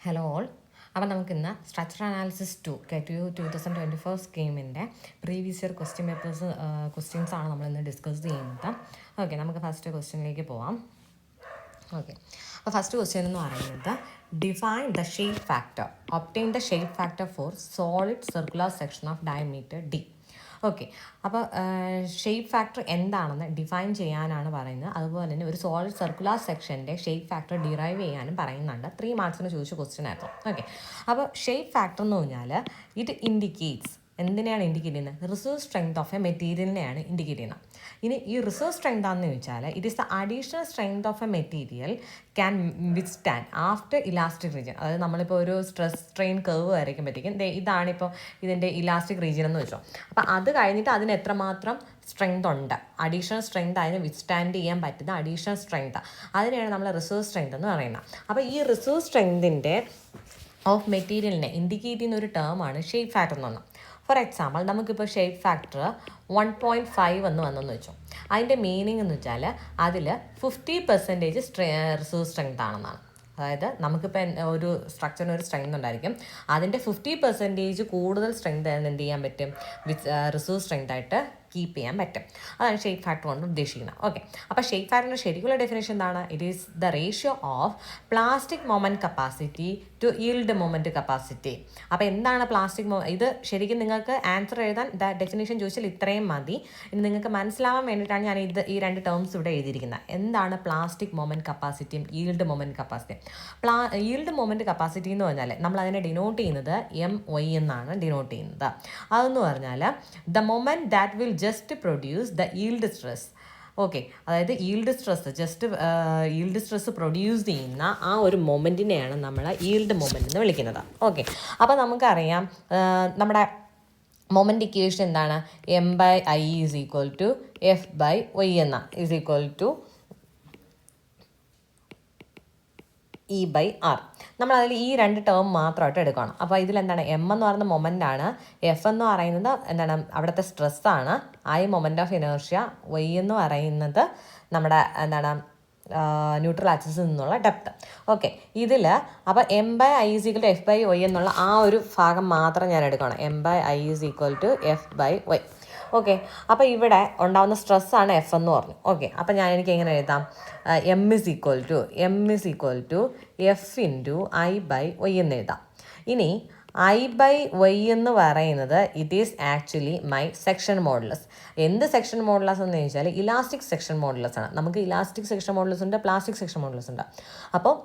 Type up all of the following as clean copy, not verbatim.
Hello all. അപ്പോൾ നമുക്കിന്ന് structure analysis 2 KTU 2024 സ്കീമിൻ്റെ പ്രീവിയസ് ഇയർ ക്വസ്റ്റ്യൻസ് ആണ് നമ്മളിന്ന് ഡിസ്കസ് ചെയ്യുന്നത്. ഓക്കെ, നമുക്ക് ഫസ്റ്റ് ക്വസ്റ്റ്യനിലേക്ക് പോവാം. ഓക്കെ, അപ്പോൾ ഫസ്റ്റ് ക്വസ്റ്റ്യൻ എന്ന് പറയുന്നത് define the shape factor, obtain the shape factor for solid circular section of diameter D. Okay, അപ്പോൾ ഷേപ്പ് ഫാക്ടർ എന്താണെന്ന് ഡിഫൈൻ ചെയ്യാനാണ് പറയുന്നത്. അതുപോലെ തന്നെ ഒരു സോളിഡ് സർക്കുലർ സെക്ഷൻ്റെ ഷേപ്പ് ഫാക്ടർ ഡിറൈവ് ചെയ്യാനും പറയുന്നുണ്ട്. 3 മാർക്സിന് ചോദിച്ച ക്വസ്റ്റ്യൻ ആയിരുന്നു. ഓക്കെ, അപ്പോൾ ഷേപ്പ് ഫാക്ടർ എന്ന് പറഞ്ഞാൽ ഇറ്റ് ഇൻഡിക്കേറ്റ്സ്, എന്തിനെയാണ് ഇൻഡിക്കേറ്റ് ചെയ്യുന്നത്? റിസർവ് സ്ട്രെങ്ത് ഓഫ് എ മെറ്റീരിയലിനെയാണ് ഇൻഡിക്കേറ്റ് ചെയ്യുന്നത്. ഇനി ഈ റിസർവ് സ്ട്രെങ്ത് ആണെന്ന് ചോദിച്ചാൽ it is the additional strength of a material can withstand after elastic region. അതായത് നമ്മളിപ്പോൾ ഒരു സ്ട്രെസ് സ്ട്രെയിൻ കർവ് വരയ്ക്കുമ്പോഴത്തേക്കും ഇതാണിപ്പോൾ ഇതിൻ്റെ ഇലാസ്റ്റിക് റീജിയൻ എന്ന് വെച്ചോ. അപ്പോൾ അത് കഴിഞ്ഞിട്ട് അതിന് എത്രമാത്രം സ്ട്രെങ്ത് ഉണ്ട്, അഡീഷണൽ സ്ട്രെങ്ത്, അതിന് വിത്ത്സ്റ്റാൻഡ് ചെയ്യാൻ പറ്റുന്ന അഡീഷണൽ സ്ട്രെങ്ത്, അതിനെയാണ് നമ്മൾ റിസർവ് സ്ട്രെങ്ത് എന്ന് പറയുന്നത്. അപ്പോൾ ഈ റിസർവ് സ്ട്രെങ്തിൻ്റെ ഓഫ് മെറ്റീരിയലിനെ ഇൻഡിക്കേറ്റ് ചെയ്യുന്ന ഒരു ടേമാണ് ഷേപ്പ് ഫാക്ടർ എന്ന് പറഞ്ഞാൽ. ഫോർ എക്സാമ്പിൾ, നമുക്കിപ്പോൾ ഷേപ്പ് ഫാക്ടർ 1.5 എന്ന് വന്നെന്ന് വെച്ചോ. അതിൻ്റെ മീനിങ് എന്ന് വെച്ചാൽ അതിൽ 50% റിസർവ് സ്ട്രെങ്ത് ആണെന്നാണ്. അതായത് നമുക്കിപ്പോൾ ഒരു സ്ട്രക്ചറിന് ഒരു സ്ട്രെങ്ത് ഉണ്ടായിരിക്കും, അതിൻ്റെ 50% കൂടുതൽ സ്ട്രെങ്ത് എന്ത് ചെയ്യാൻ പറ്റും? റിസർവ് സ്ട്രെങ്ത് ആയിട്ട് കീപ്പ് ചെയ്യാൻ പറ്റും. അതാണ് ഷേപ്പ് ഫാക്ടർ കൊണ്ട് ഉദ്ദേശിക്കുന്നത്. ഓക്കെ, അപ്പോൾ ഷേപ്പ് ഫാക്ടറിൻ്റെ ശരിക്കുള്ള ഡെഫിനേഷൻ എന്താണ്? It is the ratio of plastic moment capacity to yield moment capacity. അപ്പോൾ എന്താണ് പ്ലാസ്റ്റിക് ഇത് ശരിക്കും നിങ്ങൾക്ക് ആൻസർ എഴുതാൻ ഡെഫിനേഷൻ ചോദിച്ചാൽ ഇത്രയും മതി. ഇനി നിങ്ങൾക്ക് മനസ്സിലാവാൻ വേണ്ടിയിട്ടാണ് ഞാൻ ഈ 2 ടേംസ് ഇവിടെ എഴുതിയിരിക്കുന്നത്. എന്താണ് പ്ലാസ്റ്റിക് മൊമെൻറ്റ് കപ്പാസിറ്റിയും ഈൽഡ് മൊമെൻറ്റ് കപ്പാസിറ്റിയും? ഈൽഡ് മൊമെൻറ്റ് കപ്പാസിറ്റി എന്ന് പറഞ്ഞാൽ നമ്മൾ അതിനെ ഡിനോട്ട് ചെയ്യുന്നത് MY എന്നാണ് ഡിനോട്ട് ചെയ്യുന്നത്. അതെന്ന് പറഞ്ഞാൽ the moment that will just produce the yield stress. Okay, അതായത് ഈൽഡ് സ്ട്രെസ് പ്രൊഡ്യൂസ് ചെയ്യുന്ന ആ ഒരു മൊമെൻറ്റിനെയാണ് നമ്മൾ ഈൽഡ് മൊമെൻറ്റ് എന്ന് വിളിക്കുന്നത്. ഓക്കെ, അപ്പോൾ നമുക്കറിയാം നമ്മുടെ മൊമെൻറ്റ് ഇക്വേഷൻ എന്താണ്? M/I is equal to F/Y എന്ന ഈസ് ഈക്വൽ ടു E/R. നമ്മളതിൽ ഈ 2 ടേം മാത്രമായിട്ട് എടുക്കണം. അപ്പോൾ ഇതിലെന്താണ്? M എന്ന് പറയുന്ന മൊമെൻ്റ് ആണ്, F എന്ന് പറയുന്നത് എന്താണ്? അവിടുത്തെ സ്ട്രെസ്സാണ്, I moment of inertia, Y എന്ന് പറയുന്നത് നമ്മുടെ എന്താണ്? ന്യൂട്രൽ ആക്സിസിൽ നിന്നുള്ള ഡെപ്ത്. ഓക്കെ, ഇതിൽ അപ്പോൾ M/I is equal to F/Y എന്നുള്ള ആ ഒരു ഭാഗം മാത്രം ഞാൻ എടുക്കണം. M/I is equal to F/Y. Okay, അപ്പോൾ ഇവിടെ ഉണ്ടാകുന്ന സ്ട്രെസ്സാണ് F എന്ന് പറഞ്ഞു. ഓക്കെ, അപ്പോൾ എനിക്ക് എങ്ങനെ എഴുതാം? M is equal to F into I/Y എന്ന് എഴുതാം. ഇനി I/Y എന്ന് പറയുന്നത് it is actually my section modulus. എന്ത് സെക്ഷൻ മോഡുലസ് എന്ന് ചോദിച്ചാൽ ഇലാസ്റ്റിക് സെക്ഷൻ മോഡുലസ് ആണ്. നമുക്ക് ഇലാസ്റ്റിക് സെക്ഷൻ മോഡുലസ് ഉണ്ട്, പ്ലാസ്റ്റിക് സെക്ഷൻ മോഡുലസ് ഉണ്ട്. അപ്പോൾ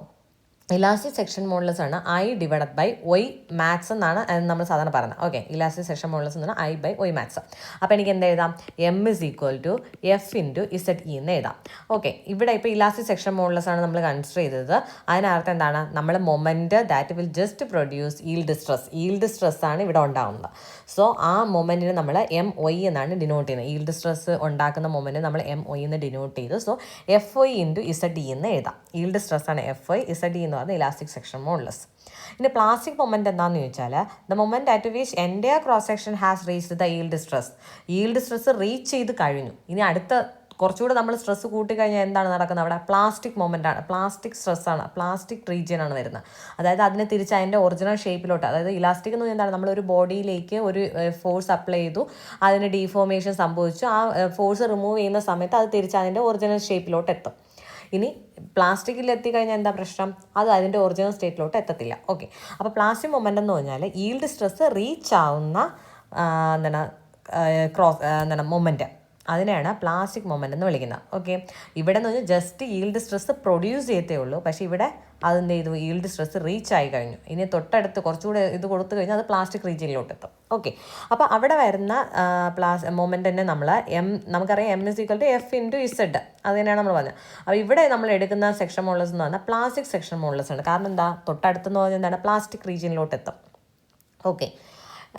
ഇലാസ്റ്റിക് സെക്ഷൻ മോഡുലസ് ആണ് I/Y മാക്സ് എന്നാണ് നമ്മൾ സാധാരണ പറയുന്നത്. ഓക്കെ, ഇലാസ്റ്റിക് സെക്ഷൻ മോഡുലസ് എന്ന് പറഞ്ഞാൽ I/Y മാക്സ്. അപ്പോൾ എനിക്ക് എന്ത് എഴുതാം? M is equal to F into ZE എന്ന് എഴുതാം. ഓക്കെ, ഇവിടെ ഇപ്പോൾ ഇലാസ്റ്റിക് സെക്ഷൻ മോഡുലസ് ആണ് നമ്മൾ കൺസിഡർ ചെയ്തത്. അതിനർത്ഥം എന്താണ്? നമ്മൾ moment that will just produce yield stress ആണ് ഇവിടെ ഉണ്ടാകുന്നത്. സോ ആ മൊമെൻറ്റിന് നമ്മൾ MY എന്നാണ് ഡിനോട്ട് ചെയ്യുന്നത്. ഈൽഡ് സ്ട്രെസ് ഉണ്ടാക്കുന്ന മൊമെൻറ്റ് നമ്മൾ MY എന്ന് ഡിനോട്ട് ചെയ്തു. സോ FY ഇൻറ്റു ZE എന്ന് എഴുതാം. ഈൽഡ് സ്ട്രെസ് ആണ് FY, ZE എന്ന് പറയുന്നത് ഇലാസ്റ്റിക് സെക്ഷൻ മോഡുലസ്. ഇനി പ്ലാസ്റ്റിക് മൊമെൻറ്റ് എന്താണെന്ന് ചോദിച്ചാൽ the moment at which entire cross section has reached the yield stress reach ചെയ്ത് കഴിഞ്ഞു. ഇനി അടുത്ത കുറച്ചുകൂടെ നമ്മൾ സ്ട്രെസ് കൂട്ടിക്കഴിഞ്ഞാൽ എന്താണ് നടക്കുന്നത്? അവിടെ പ്ലാസ്റ്റിക് മൊമെൻ്റാണ്, പ്ലാസ്റ്റിക് സ്ട്രെസ്സാണ്, പ്ലാസ്റ്റിക് റീജിയനാണ് വരുന്നത്. അതായത് അതിനെ തിരിച്ച് അതിൻ്റെ ഒറിജിനൽ ഷേപ്പിലോട്ട്, അതായത് ഇലാസ്റ്റിക് എന്ന് പറഞ്ഞാൽ എന്താണ്? നമ്മളൊരു ബോഡിയിലേക്ക് ഒരു ഫോഴ്സ് അപ്ലൈ ചെയ്തു, അതിന് ഡീഫോർമേഷൻ സംഭവിച്ചു, ആ ഫോഴ്സ് റിമൂവ് ചെയ്യുന്ന സമയത്ത് അത് തിരിച്ച് അതിൻ്റെ ഒറിജിനൽ ഷേപ്പിലോട്ട് എത്തും. ഇനി പ്ലാസ്റ്റിക്കിൽ എത്തിക്കഴിഞ്ഞാൽ എന്താ പ്രശ്നം? അത് അതിൻ്റെ ഒറിജിനൽ സ്റ്റേറ്റിലോട്ട് എത്തത്തില്ല. ഓക്കെ, അപ്പോൾ പ്ലാസ്റ്റിക് മൊമെൻ്റ് എന്ന് പറഞ്ഞാൽ ഈൽഡ് സ്ട്രെസ് റീച്ച് ആവുന്ന മൊമെൻറ്റ്, അതിനെയാണ് പ്ലാസ്റ്റിക് മൊമെൻ്റ് എന്ന് വിളിക്കുന്നത്. ഓക്കെ, ഇവിടെ എന്ന് പറഞ്ഞാൽ ജസ്റ്റ് ഈൽഡ് സ്ട്രെസ് പ്രൊഡ്യൂസ് ചെയ്യത്തേ ഉള്ളൂ, പക്ഷേ ഇവിടെ അതെന്ത് ചെയ്തു? ഈൽഡ് സ്ട്രെസ് റീച്ച് ആയി കഴിഞ്ഞു. ഇനി തൊട്ടടുത്ത് കുറച്ചുകൂടെ ഇത് കൊടുത്തു കഴിഞ്ഞാൽ അത് പ്ലാസ്റ്റിക് റീജിയനിലോട്ട് എത്തും. ഓക്കെ, അപ്പോൾ അവിടെ വരുന്ന മൊമെൻറ്റിനെ നമ്മൾ നമുക്കറിയാം M is equal to F into Z, അത് തന്നെയാണ് നമ്മൾ പറഞ്ഞത്. അപ്പോൾ ഇവിടെ നമ്മൾ എടുക്കുന്ന സെക്ഷൻ മോഡുലസ് എന്ന് പറഞ്ഞാൽ പ്ലാസ്റ്റിക് സെക്ഷൻ മോഡുലസ് ആണ്. കാരണം എന്താ? തൊട്ടടുത്തെന്ന് പറഞ്ഞാൽ എന്താണ്? പ്ലാസ്റ്റിക് റീജിയനിലോട്ട് എത്തും. ഓക്കെ,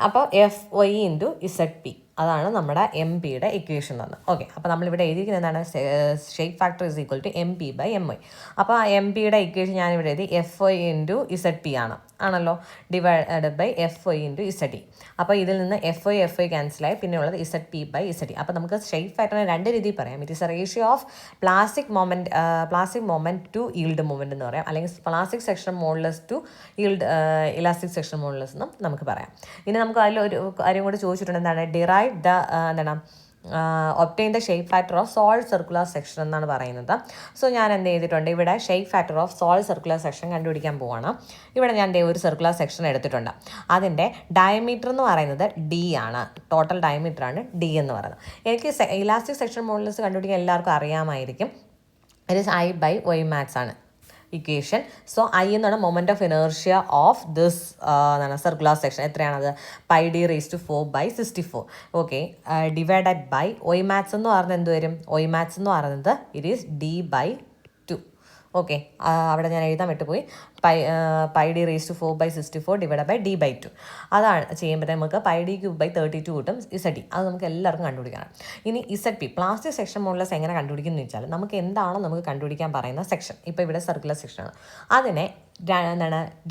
അപ്പോൾ FY ഇൻറ്റു ZP അതാണ് നമ്മുടെ എം പിയുടെ ഇക്വേഷൻ എന്ന് പറഞ്ഞത്. ഓക്കെ, അപ്പോൾ നമ്മളിവിടെ എഴുതിയിരിക്കുന്നത് എന്താണ്? Shape factor is equal to M P by M Y. അപ്പോൾ ആ എം പിയുടെ ഇക്വേഷൻ ഞാനിവിടെ എഴുതി F O into Z P ആണല്ലോ, divide by F O into Z E. അപ്പോൾ ഇതിൽ നിന്ന് എഫ് ഒ ക്യാൻസലായി, പിന്നെ ഉള്ളത് Z P by Z E. അപ്പോൾ നമുക്ക് ഷേപ്പ് ഫാക്ടറിനെ രണ്ട് രീതിയിൽ പറയാം. It is a ratio of plastic moment to yield moment എന്ന് പറയാം, അല്ലെങ്കിൽ plastic section modulus to yield elastic section modulus എന്നും നമുക്ക് പറയാം. ഇനി നമുക്ക് അതിലൊരു കാര്യം കൂടി ചോദിച്ചിട്ടുണ്ട്, എന്താണ്? Derive the obtain the shape factor of solid circular section എന്നാണ് പറയുന്നത്. സോ ഞാൻ എന്ത് ചെയ്തിട്ടുണ്ട്, ഇവിടെ shape factor of solid circular section കണ്ടുപിടിക്കാൻ പോവാണ്. ഇവിടെ ഞാൻ ഒരു സർക്കുലർ സെക്ഷൻ എടുത്തിട്ടുണ്ട്. അതിൻ്റെ ഡയമീറ്റർ എന്ന് പറയുന്നത് ഡി ആണ്, ടോട്ടൽ ഡയമീറ്റർ ആണ് ഡി എന്ന് പറയുന്നത്. എനിക്ക് ഇലാസ്റ്റിക് സെക്ഷൻ മോഡുലസ് കണ്ടുപിടിക്കാൻ എല്ലാവർക്കും അറിയാമായിരിക്കും. It is I by y max ആണ് ഇക്വേഷൻ. സോ ഐ എന്നാണ് moment of inertia of this circular section. എത്രയാണത്? Pi D raise to 4/64. Okay, divided by y max എന്ന് പറയുന്നത് എന്ത് വരും? ഒയ് മാത്സ് എന്ന് പറയുന്നത് it is D by 2. Okay, അവിടെ ഞാൻ എഴുതാൻ വിട്ടുപോയി. Pi D raise to 4/64 divide by D by 2. അതാണ് ചെയ്യുമ്പോൾ നമുക്ക് പൈ ഡി ക്യൂബ് ബൈ 32 കിട്ടും ഇസഡ് ഡി. അത് നമുക്ക് എല്ലാവർക്കും കണ്ടുപിടിക്കണം. ഇനി Z P plastic section modulus എങ്ങനെ കണ്ടുപിടിക്കുന്നു വെച്ചാൽ, നമുക്ക് എന്താണോ നമുക്ക് കണ്ടുപിടിക്കാൻ പറയുന്ന സെക്ഷൻ, ഇപ്പോൾ ഇവിടെ സർക്കുലർ സെക്ഷനാണ്, അതിനെ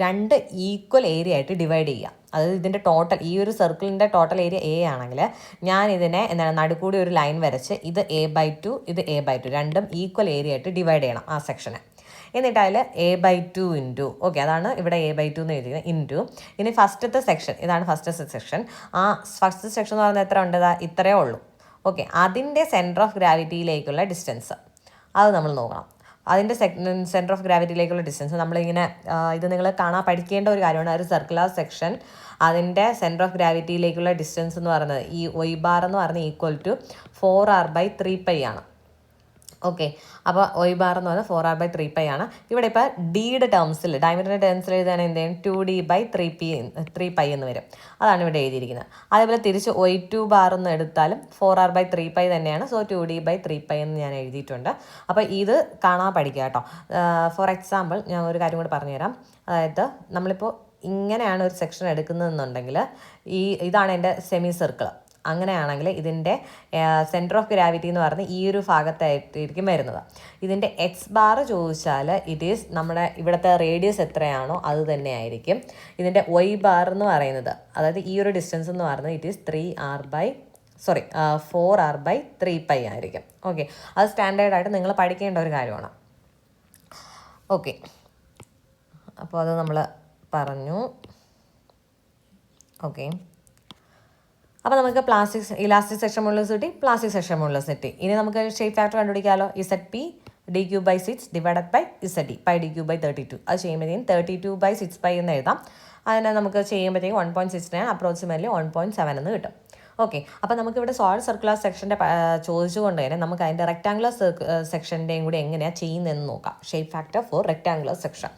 രണ്ട് ഈക്വൽ ഏരിയ ആയിട്ട് ഡിവൈഡ് ചെയ്യുക. അതായത് ഇതിൻ്റെ ടോട്ടൽ, ഈ ഒരു സർക്കിളിൻ്റെ ടോട്ടൽ ഏരിയ എ ആണെങ്കിൽ ഞാൻ ഇതിനെ നടുക്കൂടി ഒരു ലൈൻ വരച്ച് ഇത് A/2 ഇത് A/2 രണ്ടും ഈക്വൽ ഏരിയ ആയിട്ട് ഡിവൈഡ് ചെയ്യണം ആ സെക്ഷനെ. എന്നിട്ട് അതിൽ A/2 ഇൻറ്റു, ഓക്കെ അതാണ് ഇവിടെ A/2 എന്ന് എഴുതിയത്, ഇൻറ്റു ഇനി ഫസ്റ്റത്തെ സെക്ഷൻ, ഇതാണ് ഫസ്റ്റത്തെ സെക്ഷൻ. ആ ഫസ്റ്റ് സെക്ഷൻ എന്ന് പറയുന്നത് എത്ര ഉണ്ട്? ഇത്രയേ ഉള്ളൂ. ഓക്കെ, അതിൻ്റെ സെൻറ്റർ ഓഫ് ഗ്രാവിറ്റിയിലേക്കുള്ള ഡിസ്റ്റൻസ് അത് നമ്മൾ നോക്കണം. അതിൻ്റെ സെൻറ്റർ ഓഫ് ഗ്രാവിറ്റിയിലേക്കുള്ള ഡിസ്റ്റൻസ് നമ്മളിങ്ങനെ, ഇത് നിങ്ങൾ പഠിക്കേണ്ട ഒരു കാര്യമാണ്. ഒരു സർക്കുലർ സെക്ഷൻ അതിൻ്റെ സെൻറ്റർ ഓഫ് ഗ്രാവിറ്റിയിലേക്കുള്ള ഡിസ്റ്റൻസ് എന്ന് പറയുന്നത് ഈ ഒയ് ബാർ എന്ന് പറയുന്നത് ഈക്വൽ ടു 4r/3π ആണ്. ഓക്കെ, അപ്പോൾ ഒയ് ബാർ എന്ന് പറയുന്നത് 4r/3π ആണ്. ഇവിടെ ഇപ്പോൾ ഡിയുടെ ടേംസിൽ, ഡയമീറ്ററിൻ്റെ ടേംസിൽ എഴുതാൻ എന്ത് ചെയ്യും? 2d/3π എന്ന് വരും. അതാണ് ഇവിടെ എഴുതിയിരിക്കുന്നത്. അതേപോലെ തിരിച്ച് ഒയ്2 ബാർ എന്ന് എടുത്താലും 4r/3π തന്നെയാണ്. സോ 2d/3π എന്ന് ഞാൻ എഴുതിയിട്ടുണ്ട്. അപ്പോൾ ഇത് കാണാൻ പഠിക്കുക കേട്ടോ. ഫോർ എക്സാമ്പിൾ ഞാൻ ഒരു കാര്യം കൂടി പറഞ്ഞുതരാം. അതായത് നമ്മളിപ്പോൾ ഇങ്ങനെയാണ് ഒരു സെക്ഷൻ എടുക്കുന്നതെന്നുണ്ടെങ്കിൽ, ഇതാണ് എൻ്റെ സെമി സർക്കിൾ. അങ്ങനെയാണെങ്കിൽ ഇതിൻ്റെ സെൻറ്റർ ഓഫ് ഗ്രാവിറ്റി എന്ന് പറഞ്ഞ് ഈ ഒരു ഭാഗത്തായിട്ടിരിക്കും വരുന്നത്. ഇതിൻ്റെ എക്സ് ബാർ ചോദിച്ചാൽ ഇറ്റ് ഈസ് നമ്മുടെ ഇവിടുത്തെ റേഡിയസ് എത്രയാണോ അത് തന്നെ ആയിരിക്കും. ഇതിൻ്റെ ഒയ് ബാർ എന്ന് പറയുന്നത്, അതായത് ഈ ഒരു ഡിസ്റ്റൻസ് എന്ന് പറയുന്നത് ഇറ്റ് ഈസ് 4r/3π ആയിരിക്കും. ഓക്കെ, അത് സ്റ്റാൻഡേർഡായിട്ട് നിങ്ങൾ പഠിക്കേണ്ട ഒരു കാര്യമാണ്. ഓക്കെ, അപ്പോൾ അത് നമ്മൾ പറഞ്ഞു. ഓക്കെ, അപ്പോൾ നമുക്ക് ഇലാസ്റ്റിക് സെക്ഷൻ മോഡുലസ് കിട്ടി, പ്ലാസ്റ്റിക് സെക്ഷൻ മോഡുലസ് കിട്ടി. ഇനി നമുക്ക് ഷേപ്പ് ഫാക്ടർ കണ്ടുപിടിക്കാമല്ലോ. Z P d³/6 divided by Z D, pi d³/32. അത് ചെയ്യുമ്പോഴത്തേക്കും 32/6π എന്ന് എഴുതാം. അതിനെ നമുക്ക് ചെയ്യുമ്പോഴത്തേക്കും 1.69 അപ്രോക്സിമേറ്റ്ലി 1.7 എന്ന് കിട്ടും. ഓക്കെ, അപ്പോൾ നമുക്കിവിടെ സോളിഡ് സർക്കുലർ സെക്ഷൻ്റെ ചോദിച്ചുകൊണ്ട് തന്നെ നമുക്ക് അതിൻ്റെ റെക്ടാങ്കുലർ സെക്ഷൻ്റെയും കൂടി എങ്ങനെയാണ് ചെയ്യുന്നതെന്ന് നോക്കാം. Shape factor four rectangular section.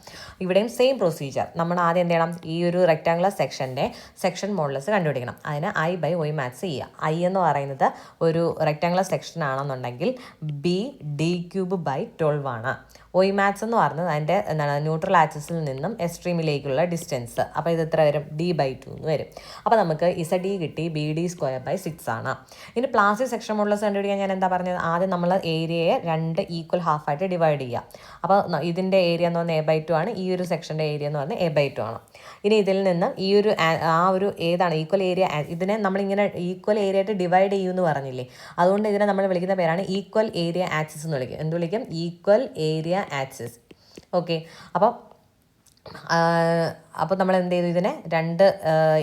ഇവിടെയും സെയിം പ്രൊസീജിയർ. നമ്മൾ ആദ്യം എന്ത് ചെയ്യണം? ഈ ഒരു റെക്ടാങ്കുലർ സെക്ഷൻ്റെ സെക്ഷൻ മോഡുലസ് കണ്ടുപിടിക്കണം. അതിന് I ബൈ ഒയ് മാത്സ് ചെയ്യുക. I എന്ന് പറയുന്നത് ഒരു റെക്ടാങ്കുലർ സെക്ഷൻ ആണെന്നുണ്ടെങ്കിൽ B/d³ ആണ്. ഒയ് മാത്സ് എന്ന് പറയുന്നത് അതിൻ്റെ ന്യൂട്രൽ ആക്സിസിൽ നിന്നും എക്സ്ട്രീമിലേക്കുള്ള ഡിസ്റ്റൻസ്. അപ്പോൾ ഇത് എത്ര വരും? d/2 എന്ന് വരും. അപ്പോൾ നമുക്ക് ഇസഡ് കിട്ടി, BD²/6 ആണ്. ഇനി പ്ലാസ്റ്റിക് സെക്ഷൻ മോഡുലസ് കണ്ടുപിടിക്കാൻ ഞാൻ എന്താ പറഞ്ഞത്? ആദ്യം നമ്മൾ ഏരിയയെ രണ്ട് ഈക്വൽ ഹാഫായിട്ട് ഡിവൈഡ് ചെയ്യുക. അപ്പോൾ ഇതിൻ്റെ ഏരിയ എന്ന് പറഞ്ഞാൽ A/2 ആണ്, ഈ ഒരു സെക്ഷൻ്റെ ഏരിയ എന്ന് പറഞ്ഞാൽ A/2 ആണ്. ഇനി ഇതിൽ നിന്ന് ഈ ഒരു ഏതാണ് ഈക്വൽ ഏരിയ, ഇതിനെ നമ്മളിങ്ങനെ ഈക്വൽ ഏരിയ ആയിട്ട് ഡിവൈഡ് ചെയ്യുമെന്ന് പറഞ്ഞില്ലേ, അതുകൊണ്ട് ഇതിനെ നമ്മൾ വിളിക്കുന്ന പേരാണ് ഈക്വൽ ഏരിയ ആക്സിസ് എന്ന് വിളിക്കും. എന്ത് വിളിക്കും? Equal area axis. ഓക്കെ, അപ്പോൾ നമ്മൾ എന്ത് ചെയ്തു? ഇതിനെ രണ്ട്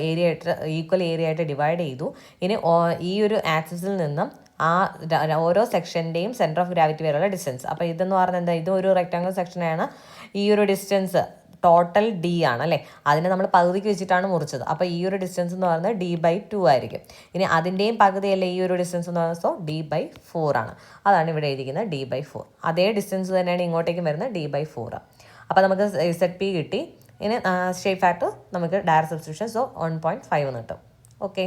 ഏരിയ ആയിട്ട് ഈക്വൽ ഏരിയ ആയിട്ട് ഡിവൈഡ് ചെയ്തു. ഇനി ഈ ഒരു ആക്സിസിൽ നിന്നും ഓരോ സെക്ഷൻ്റെയും സെൻറ്റർ ഓഫ് ഗ്രാവിറ്റി വരെയുള്ള ഡിസ്റ്റൻസ്. അപ്പോൾ ഇതെന്ന് പറഞ്ഞാൽ എന്താ? ഇത് ഒരു റെക്ടാങ്കുലർ സെക്ഷനാണ്. ഈ ഒരു ഡിസ്റ്റൻസ് ടോട്ടൽ D ആണ് അല്ലേ, അതിനെ നമ്മൾ പകുതിക്ക് വെച്ചിട്ടാണ് മുറിച്ചത്. അപ്പോൾ ഈ ഒരു ഡിസ്റ്റൻസ് എന്ന് പറയുന്നത് d/2 ആയിരിക്കും. ഇനി അതിൻ്റെയും പകുതിയല്ലേ ഈ ഒരു ഡിസ്റ്റൻസ് എന്ന് പറയുന്നത്, സോ d/4 ആണ്. അതാണ് ഇവിടെ എഴുതിയിരിക്കുന്നത് d/4. അതേ ഡിസ്റ്റൻസ് തന്നെയാണ് ഇങ്ങോട്ടേക്കും വരുന്നത്, d/4. അപ്പോൾ നമുക്ക് ZP കിട്ടി. ഇനി ഷേപ്പ് ഫാക്ടർ നമുക്ക് ഡയറക്റ്റ് സബ്സ്റ്റിറ്റ്യൂഷൻ, സോ 1.5 എന്ന് കിട്ടും. ഓക്കെ,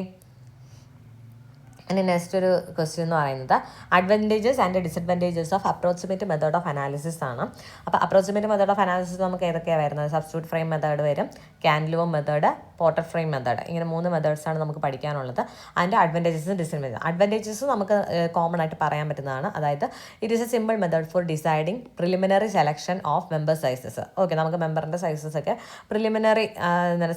ഇനി നെക്സ്റ്റ് ഒരു ക്വസ്റ്റ്യൻ എന്ന് പറയുന്നത് advantages and disadvantages of approximate method of analysis ആണ്. അപ്പോൾ അപ്രോക്സിമേറ്റ് മെത്തേഡ് ഓഫ് അനാലിസിസ് നമുക്ക് ഏതൊക്കെയാണ് വരുന്നത്? സബ്സ്റ്റിറ്റ്യൂട്ട് ഫ്രെയിം മെത്തേഡ് വരും, കാൻഡിലുവം മെത്തേഡ്, പോർട്ടർ ഫ്രെയിം മെത്തേഡ്, ഇങ്ങനെ 3 മെത്തേഡ്സാണ് നമുക്ക് പഠിക്കാനുള്ളത്. അതിൻ്റെ അഡ്വാൻറ്റേജസും ഡിസഡ്വാൻറ്റേജസ്. അഡ്വാൻറ്റേജസ് നമുക്ക് കോമൺ ആയിട്ട് പറയാൻ പറ്റുന്നതാണ്. അതായത് it is A simple method for deciding preliminary selection of member sizes. Okay, നമുക്ക് മെമ്പറിൻ്റെ സൈസസ് ഒക്കെ പ്രിലിമിനറി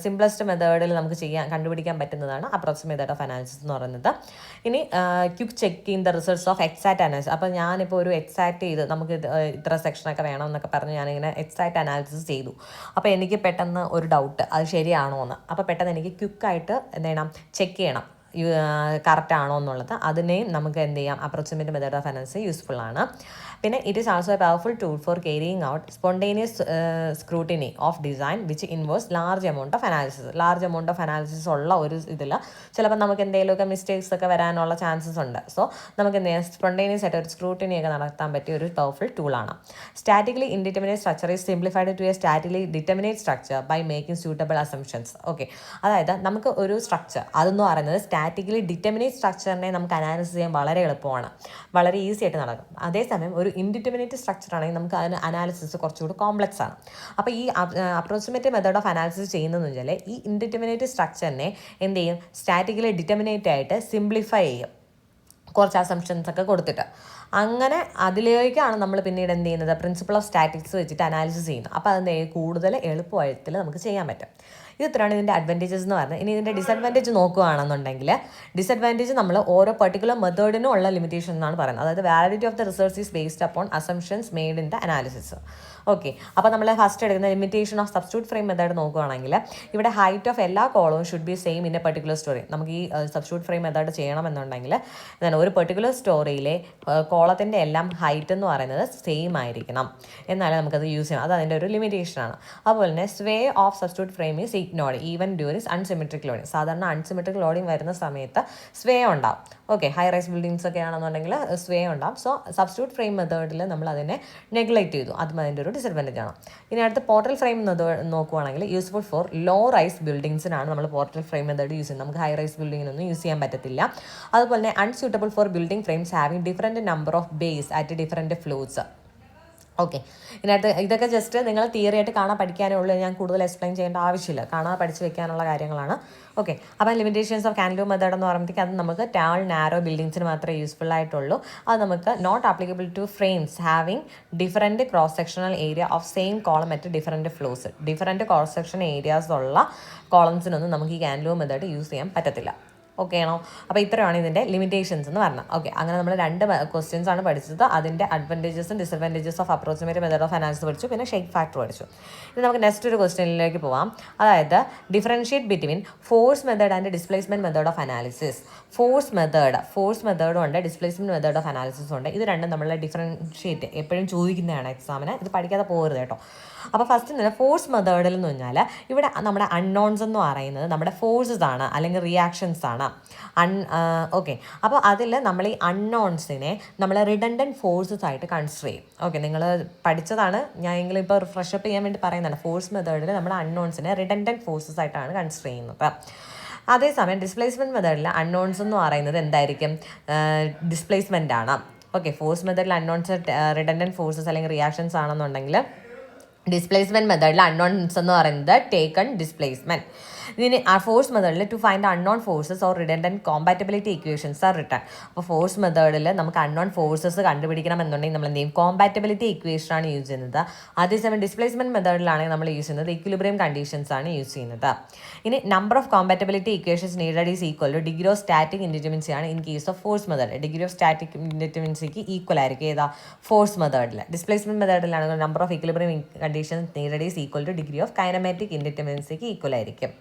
സിംപ്ലസ്റ്റ് മെത്തേഡിൽ നമുക്ക് കണ്ടുപിടിക്കാൻ പറ്റുന്നതാണ് അപ്രോക്സിമേറ്റ് മെത്തേഡ് ഓഫ് അനാലിസിസ് എന്ന് പറയുന്നത്. ഇനി quick check in the results of exact analysis. അപ്പോൾ ഞാനിപ്പോൾ ഒരു എക്സാക്റ്റ് ചെയ്ത് നമുക്ക് ഇത്ര സെക്ഷനൊക്കെ വേണം എന്നൊക്കെ പറഞ്ഞ് ഞാനിങ്ങനെ എക്സാക്റ്റ് അനാലിസിസ് ചെയ്തു. അപ്പോൾ എനിക്ക് പെട്ടെന്ന് ഒരു ഡൗട്ട്, അത് ശരിയാണോ എന്ന്. അപ്പോൾ പെട്ടെന്ന് എനിക്ക് ക്വിക്കായിട്ട് എന്ത് ചെയ്യണം, ചെക്ക് ചെയ്യണം കറക്റ്റ് ആണോ എന്നുള്ളത്. അതിനെയും നമുക്ക് എന്ത് ചെയ്യാം, approximate method of analysis useful ആണ്. പിന്നെ it is also A powerful tool for carrying out spontaneous scrutiny of design which involves large amount of analysis. Large amount of analysis ഉള്ള ഒരു ഇതിൽ ചിലപ്പോൾ നമുക്ക് എന്തെങ്കിലുമൊക്കെ മിസ്റ്റേക്സ് ഒക്കെ വരാനുള്ള ചാൻസസ് ഉണ്ട്. സോ നമുക്ക് എന്ത് ചെയ്യാം, സ്പോണ്ടേനിയസ് ആയിട്ട് ഒരു സ്ക്രൂട്ടിനി ഒക്കെ നടത്താൻ പറ്റിയ ഒരു പവർഫുൾ ടൂളാണ്. Statically indeterminate structure is simplified to a statically determinate structure by making suitable assumptions. Okay, അതായത് നമുക്ക് ഒരു സ്ട്രക്ചർ അതെന്ന് പറയുന്നത് സ്റ്റാറ്റിക്കലി ഡിറ്റർമിനേറ്റ് സ്ട്രക്ചറിനെ നമുക്ക് അനാലിസിസ് ചെയ്യാൻ വളരെ എളുപ്പമാണ്, വളരെ ഈസി ആയിട്ട് നടക്കും. അതേസമയം ഒരു ഇൻഡിറ്റർമിനേറ്റ് സ്ട്രക്ചർ ആണെങ്കിൽ നമുക്ക് അതിന് അനാലിസിസ് കുറച്ചുകൂടി കോംപ്ലക്സ് ആണ്. അപ്പോൾ ഈ അപ്രോക്സിമേറ്റ് മെത്തേഡ് ഓഫ് അനാലിസിസ് ചെയ്യുന്നതെന്ന് വെച്ചാൽ ഈ ഇൻഡിറ്റർമിനേറ്റ് സ്ട്രക്ചറിനെ എന്ത് ചെയ്യും, സ്റ്റാറ്റിക്കലി ഡിറ്റർമിനേറ്റ് ആയിട്ട് സിംപ്ലിഫൈ ചെയ്യും, കുറച്ച് അസംഷൻസ് ഒക്കെ കൊടുത്തിട്ട്. അങ്ങനെ അതിലേക്കാണ് നമ്മൾ പിന്നീട് എന്ത് ചെയ്യുന്നത്, പ്രിൻസിപ്പിൾ ഓഫ് സ്റ്റാറ്റിക്സ് വെച്ചിട്ട് അനാലിസിസ് ചെയ്യുന്നത്. അപ്പോൾ അതെന്ത് കൂടുതൽ എളുപ്പത്തിൽ നമുക്ക് ചെയ്യാൻ പറ്റും. ഇത് ഇത്രയാണ് ഇതിൻ്റെ അഡ്വാൻറ്റേജസ് എന്ന് പറഞ്ഞത്. ഇനി ഇതിൻ്റെ ഡിസഡ്വാൻറ്റേജ് നോക്കുകയാണെന്നുണ്ടെങ്കിൽ, ഡിസഡ്വാൻറ്റേജ് നമ്മൾ ഓരോ പെർട്ടിക്കുലർ മെത്തേഡിനും ഉള്ള ലിമിറ്റേഷൻ എന്നാണ് പറയുന്നത്. അതായത് validity of the results is based upon assumptions made in the analysis. Okay, അപ്പോൾ നമ്മൾ ഫസ്റ്റ് എടുക്കുന്ന limitation of substitute frame method നോക്കുകയാണെങ്കിൽ, ഇവിടെ ഹൈറ്റ് ഓഫ് എല്ലാ കോളവും should be same in a particular storey. നമുക്ക് ഈ സബ്സ്റ്റിറ്റ്യൂട്ട് ഫ്രെയിം മെത്തേഡ് ചെയ്യണമെന്നുണ്ടെങ്കിൽ എന്താണ്, ഒരു പെർട്ടിക്കുലർ സ്റ്റോറിയിലെ കോളത്തിൻ്റെ എല്ലാം ഹൈറ്റ് എന്ന് പറയുന്നത് സെയിം ആയിരിക്കണം, എന്നാലേ നമുക്കത് യൂസ് ചെയ്യാം. അത് അതിൻ്റെ ഒരു ലിമിറ്റേഷനാണ്. അതുപോലെ തന്നെ sway of substitute frame is ignored even during unsymmetric loading. സാധാരണ അൺസിമെട്രിക് ലോഡിങ് വരുന്ന സമയത്ത് സ്വേ ഉണ്ടാവും. ഓക്കെ, ഹൈ റൈസ് ബിൽഡിങ്സ് ഒക്കെ ആണെന്നുണ്ടെങ്കിൽ സ്വേ ഉണ്ടാവും. സോ സബ്സ്റ്റിറ്റ്യൂട്ട് ഫ്രെയിം മെത്തേഡിൽ നമ്മൾ അതിനെ നെഗ്ലക്റ്റ് ചെയ്തു, അതും അതിൻ്റെ ഒരു ഡിസഡ്വാൻറ്റേജ് ആണ്. ഇനി അടുത്ത പോർട്ടൽ ഫ്രെയിം നോക്കുകയാണെങ്കിൽ, യൂസ്ഫുൾ ഫോർ ലോ റൈസ് ബിൽഡിങ്സിനാണ് നമ്മൾ പോർട്ടൽ ഫ്രെയിം മെത്തേഡ് യൂസ് ചെയ്യുന്നത്. നമുക്ക് ഹൈ റൈസ് ബിൽഡിങ്ങിനൊന്നും യൂസ് ചെയ്യാൻ പറ്റത്തില്ല. അതുപോലെ തന്നെ unsuitable for building frames having different number of base at different floors. Okay, ഇതിനകത്ത് ഇതൊക്കെ ജസ്റ്റ് നിങ്ങൾ തിയറി ആയിട്ട് കാണാൻ പഠിക്കാനേ ഉള്ളൂ, ഞാൻ കൂടുതൽ എക്സ്പ്ലെയിൻ ചെയ്യേണ്ട ആവശ്യമില്ല, കാണാൻ പഠിച്ച് വെക്കാനുള്ള കാര്യങ്ങളാണ്. ഓക്കെ, അപ്പോൾ ലിമിറ്റേഷൻസ് ഓഫ് കാൻഡിലൂർ മെത്തേഡ് എന്ന് പറയുമ്പോഴത്തേക്ക് അത് നമുക്ക് ടാൾ നാരോ ബിൽഡിങ്സിന് മാത്രമേ യൂസ്ഫുൾ ആയിട്ടുള്ളൂ. അത് നമുക്ക് not applicable to frames having different cross sectional area of same column at different floors. Different cross section areas ഉള്ള കോളംസിനൊന്നും നമുക്ക് ഈ കാൻഡിലൂർ മെത്തേഡ് യൂസ് ചെയ്യാൻ പറ്റത്തില്ല. ഓക്കെ ആണോ? അപ്പോൾ ഇത്രയാണ് ഇതിൻ്റെ ലിമിറ്റേഷൻസ് എന്ന് പറഞ്ഞത്. ഓക്കെ, അങ്ങനെ നമ്മൾ 2 ക്വസ്റ്റ്യൻസ് ആണ് പഠിച്ചത്. അതിൻ്റെ അഡ്വാൻറ്റേജസും disadvantages of approximate method of analysis പഠിച്ചു, പിന്നെ ഷേക്ക് ഫാക്ടർ പഠിച്ചു. ഇനി നമുക്ക് നെക്സ്റ്റ് ഒരു ക്വസ്റ്റ്യനിലേക്ക് പോവാം. അതായത് differentiate between force method and displacement method of analysis. Force മെത്തേഡും ഉണ്ട്, ഡിസ്പ്ലേസ്മെൻറ്റ് മെത്തേഡ് ഓഫ് അനാലിസിസും ഉണ്ട്. ഇത് രണ്ടും നമ്മൾ ഡിഫറൻഷിയേറ്റ് എപ്പോഴും ചോദിക്കുന്നതാണ് എക്സാമിന്, ഇത് പഠിക്കാതെ പോകരുത് കേട്ടോ. അപ്പോൾ ഫസ്റ്റ് തന്നെ ഫോഴ്സ് മെത്തേഡിൽ എന്ന് പറഞ്ഞാൽ ഇവിടെ നമ്മുടെ അൺനോൺസ് എന്ന് പറയുന്നത് നമ്മുടെ ഫോഴ്സസ് ആണ്, അല്ലെങ്കിൽ റിയാക്ഷൻസ് ആണ്. ഓക്കെ, അപ്പോൾ അതിൽ നമ്മൾ ഈ അൺനോൺസിനെ നമ്മൾ റിഡൻഡൻറ്റ് ഫോഴ്സസ് ആയിട്ട് കൺസിഡർ ചെയ്യും. ഓക്കെ, നിങ്ങൾ പഠിച്ചതാണ്, ഞാൻ എങ്കിലും ഇപ്പോൾ റിഫ്രഷപ്പ് ചെയ്യാൻ വേണ്ടി പറയുന്നതാണ്. ഫോഴ്സ് മെത്തേഡിൽ നമ്മൾ അൺനോൺസിനെ റിഡൻഡൻറ്റ് ഫോഴ്സസ് ആയിട്ടാണ് കൺസിഡർ ചെയ്യുന്നത്. അതേസമയം ഡിസ്പ്ലേസ്മെൻറ്റ് മെത്തേഡിൽ അൺനോൺസ് എന്ന് പറയുന്നത് എന്തായിരിക്കും, ഡിസ്പ്ലേസ്മെൻ്റ് ആണ്. ഓക്കെ, ഫോഴ്സ് മെത്തേഡിൽ അൺനോൺസ് റിഡൻഡൻറ്റ് ഫോഴ്സസ് അല്ലെങ്കിൽ റിയാക്ഷൻസ് ആണെന്നുണ്ടെങ്കിൽ, ഡിസ്പ്ലേസ്മെൻറ്റ് മെത്തേഡിൽ അൺനോൺസ് എന്ന് പറയുന്നത് ടേക്കൺ ഡിസ്പ്ലേസ്മെൻറ്റ്. ഇതിന് ആ ഫോഴ്സ് മെത്തേഡിൽ to find unknown forces or redundant compatibility equations are written. അപ്പോൾ ഫോഴ്സ് മെത്തേഡിൽ നമുക്ക് അൺനോൺ ഫോഴ്സസ് കണ്ടുപിടിക്കണം എന്നുണ്ടെങ്കിൽ നമ്മൾ എന്ത് ചെയ്യും, കോമ്പാറ്റബിലിറ്റി ഇക്വേഷനാണ് യൂസ് ചെയ്യുന്നത്. അതേസമയം ഡിസ്പ്ലേസ്മെൻറ്റ് മെത്തേഡിലാണെങ്കിൽ നമ്മൾ യൂസ് ചെയ്യുന്നത് ഇക്വിലിബ്രിയം കണ്ടീഷൻസ് ആണ് യൂസ് ചെയ്യുന്നത്. ഇനി number of compatibility equations needed is equal to degree of static indeterminacy ആണ് in case of force method. Degree of static ഇൻഡിറ്റർമിനൻസിക്ക് ഈക്വൽ ആയിരിക്കും ഏതാ, ഫോഴ്സ് മെത്തേഡിൽ. ഡിസ്പ്ലേസ്മെൻറ്റ് മെത്തേഡിലാണെങ്കിൽ number of equilibrium conditions needed is equal to degree of kinematic ഇൻഡിറ്റർമിനൻസിക്ക് equal ആയിരിക്കും.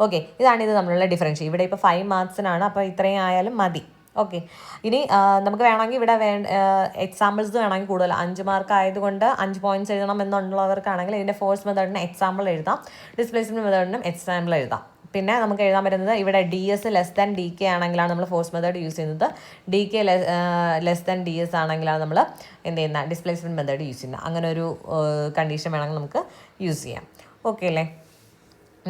Okay, ഇത് തമ്മിലുള്ള ഡിഫറൻസ്. ഇവിടെ ഇപ്പോൾ 5 മാർക്സിനാണ്, അപ്പോൾ ഇത്രയും ആയാലും മതി. ഓക്കെ, ഇനി നമുക്ക് വേണമെങ്കിൽ ഇവിടെ എക്സാമ്പിൾസ് വേണമെങ്കിൽ കൂടുതൽ 5 മാർക്ക് ആയതുകൊണ്ട് 5 പോയിൻറ്റ്സ് എഴുതണം എന്നുള്ളവർക്കാണെങ്കിൽ ഇതിൻ്റെ ഫോഴ്സ് മെത്തേഡിന് എക്സാമ്പിൾ എഴുതാം, ഡിസ്പ്ലേസ്മെൻറ്റ് മെത്തേഡിനും എക്സാമ്പിൾ എഴുതാം. പിന്നെ നമുക്ക് എഴുതാൻ പറ്റുന്നത് ഇവിടെ DS ലെസ് ദാൻ DK ആണെങ്കിലാണ് നമ്മൾ ഫോഴ്സ് മെത്തേഡ് യൂസ് ചെയ്യുന്നത്, DK ലെസ് ദാൻ DS ആണെങ്കിലാണ് നമ്മൾ എന്ത് ചെയ്യുന്ന ഡിസ്പ്ലേസ്മെൻറ്റ് മെത്തേഡ് യൂസ് ചെയ്യുന്നത്. അങ്ങനെ ഒരു കണ്ടീഷൻ വേണമെങ്കിൽ നമുക്ക് യൂസ് ചെയ്യാം. ഓക്കെ അല്ലേ?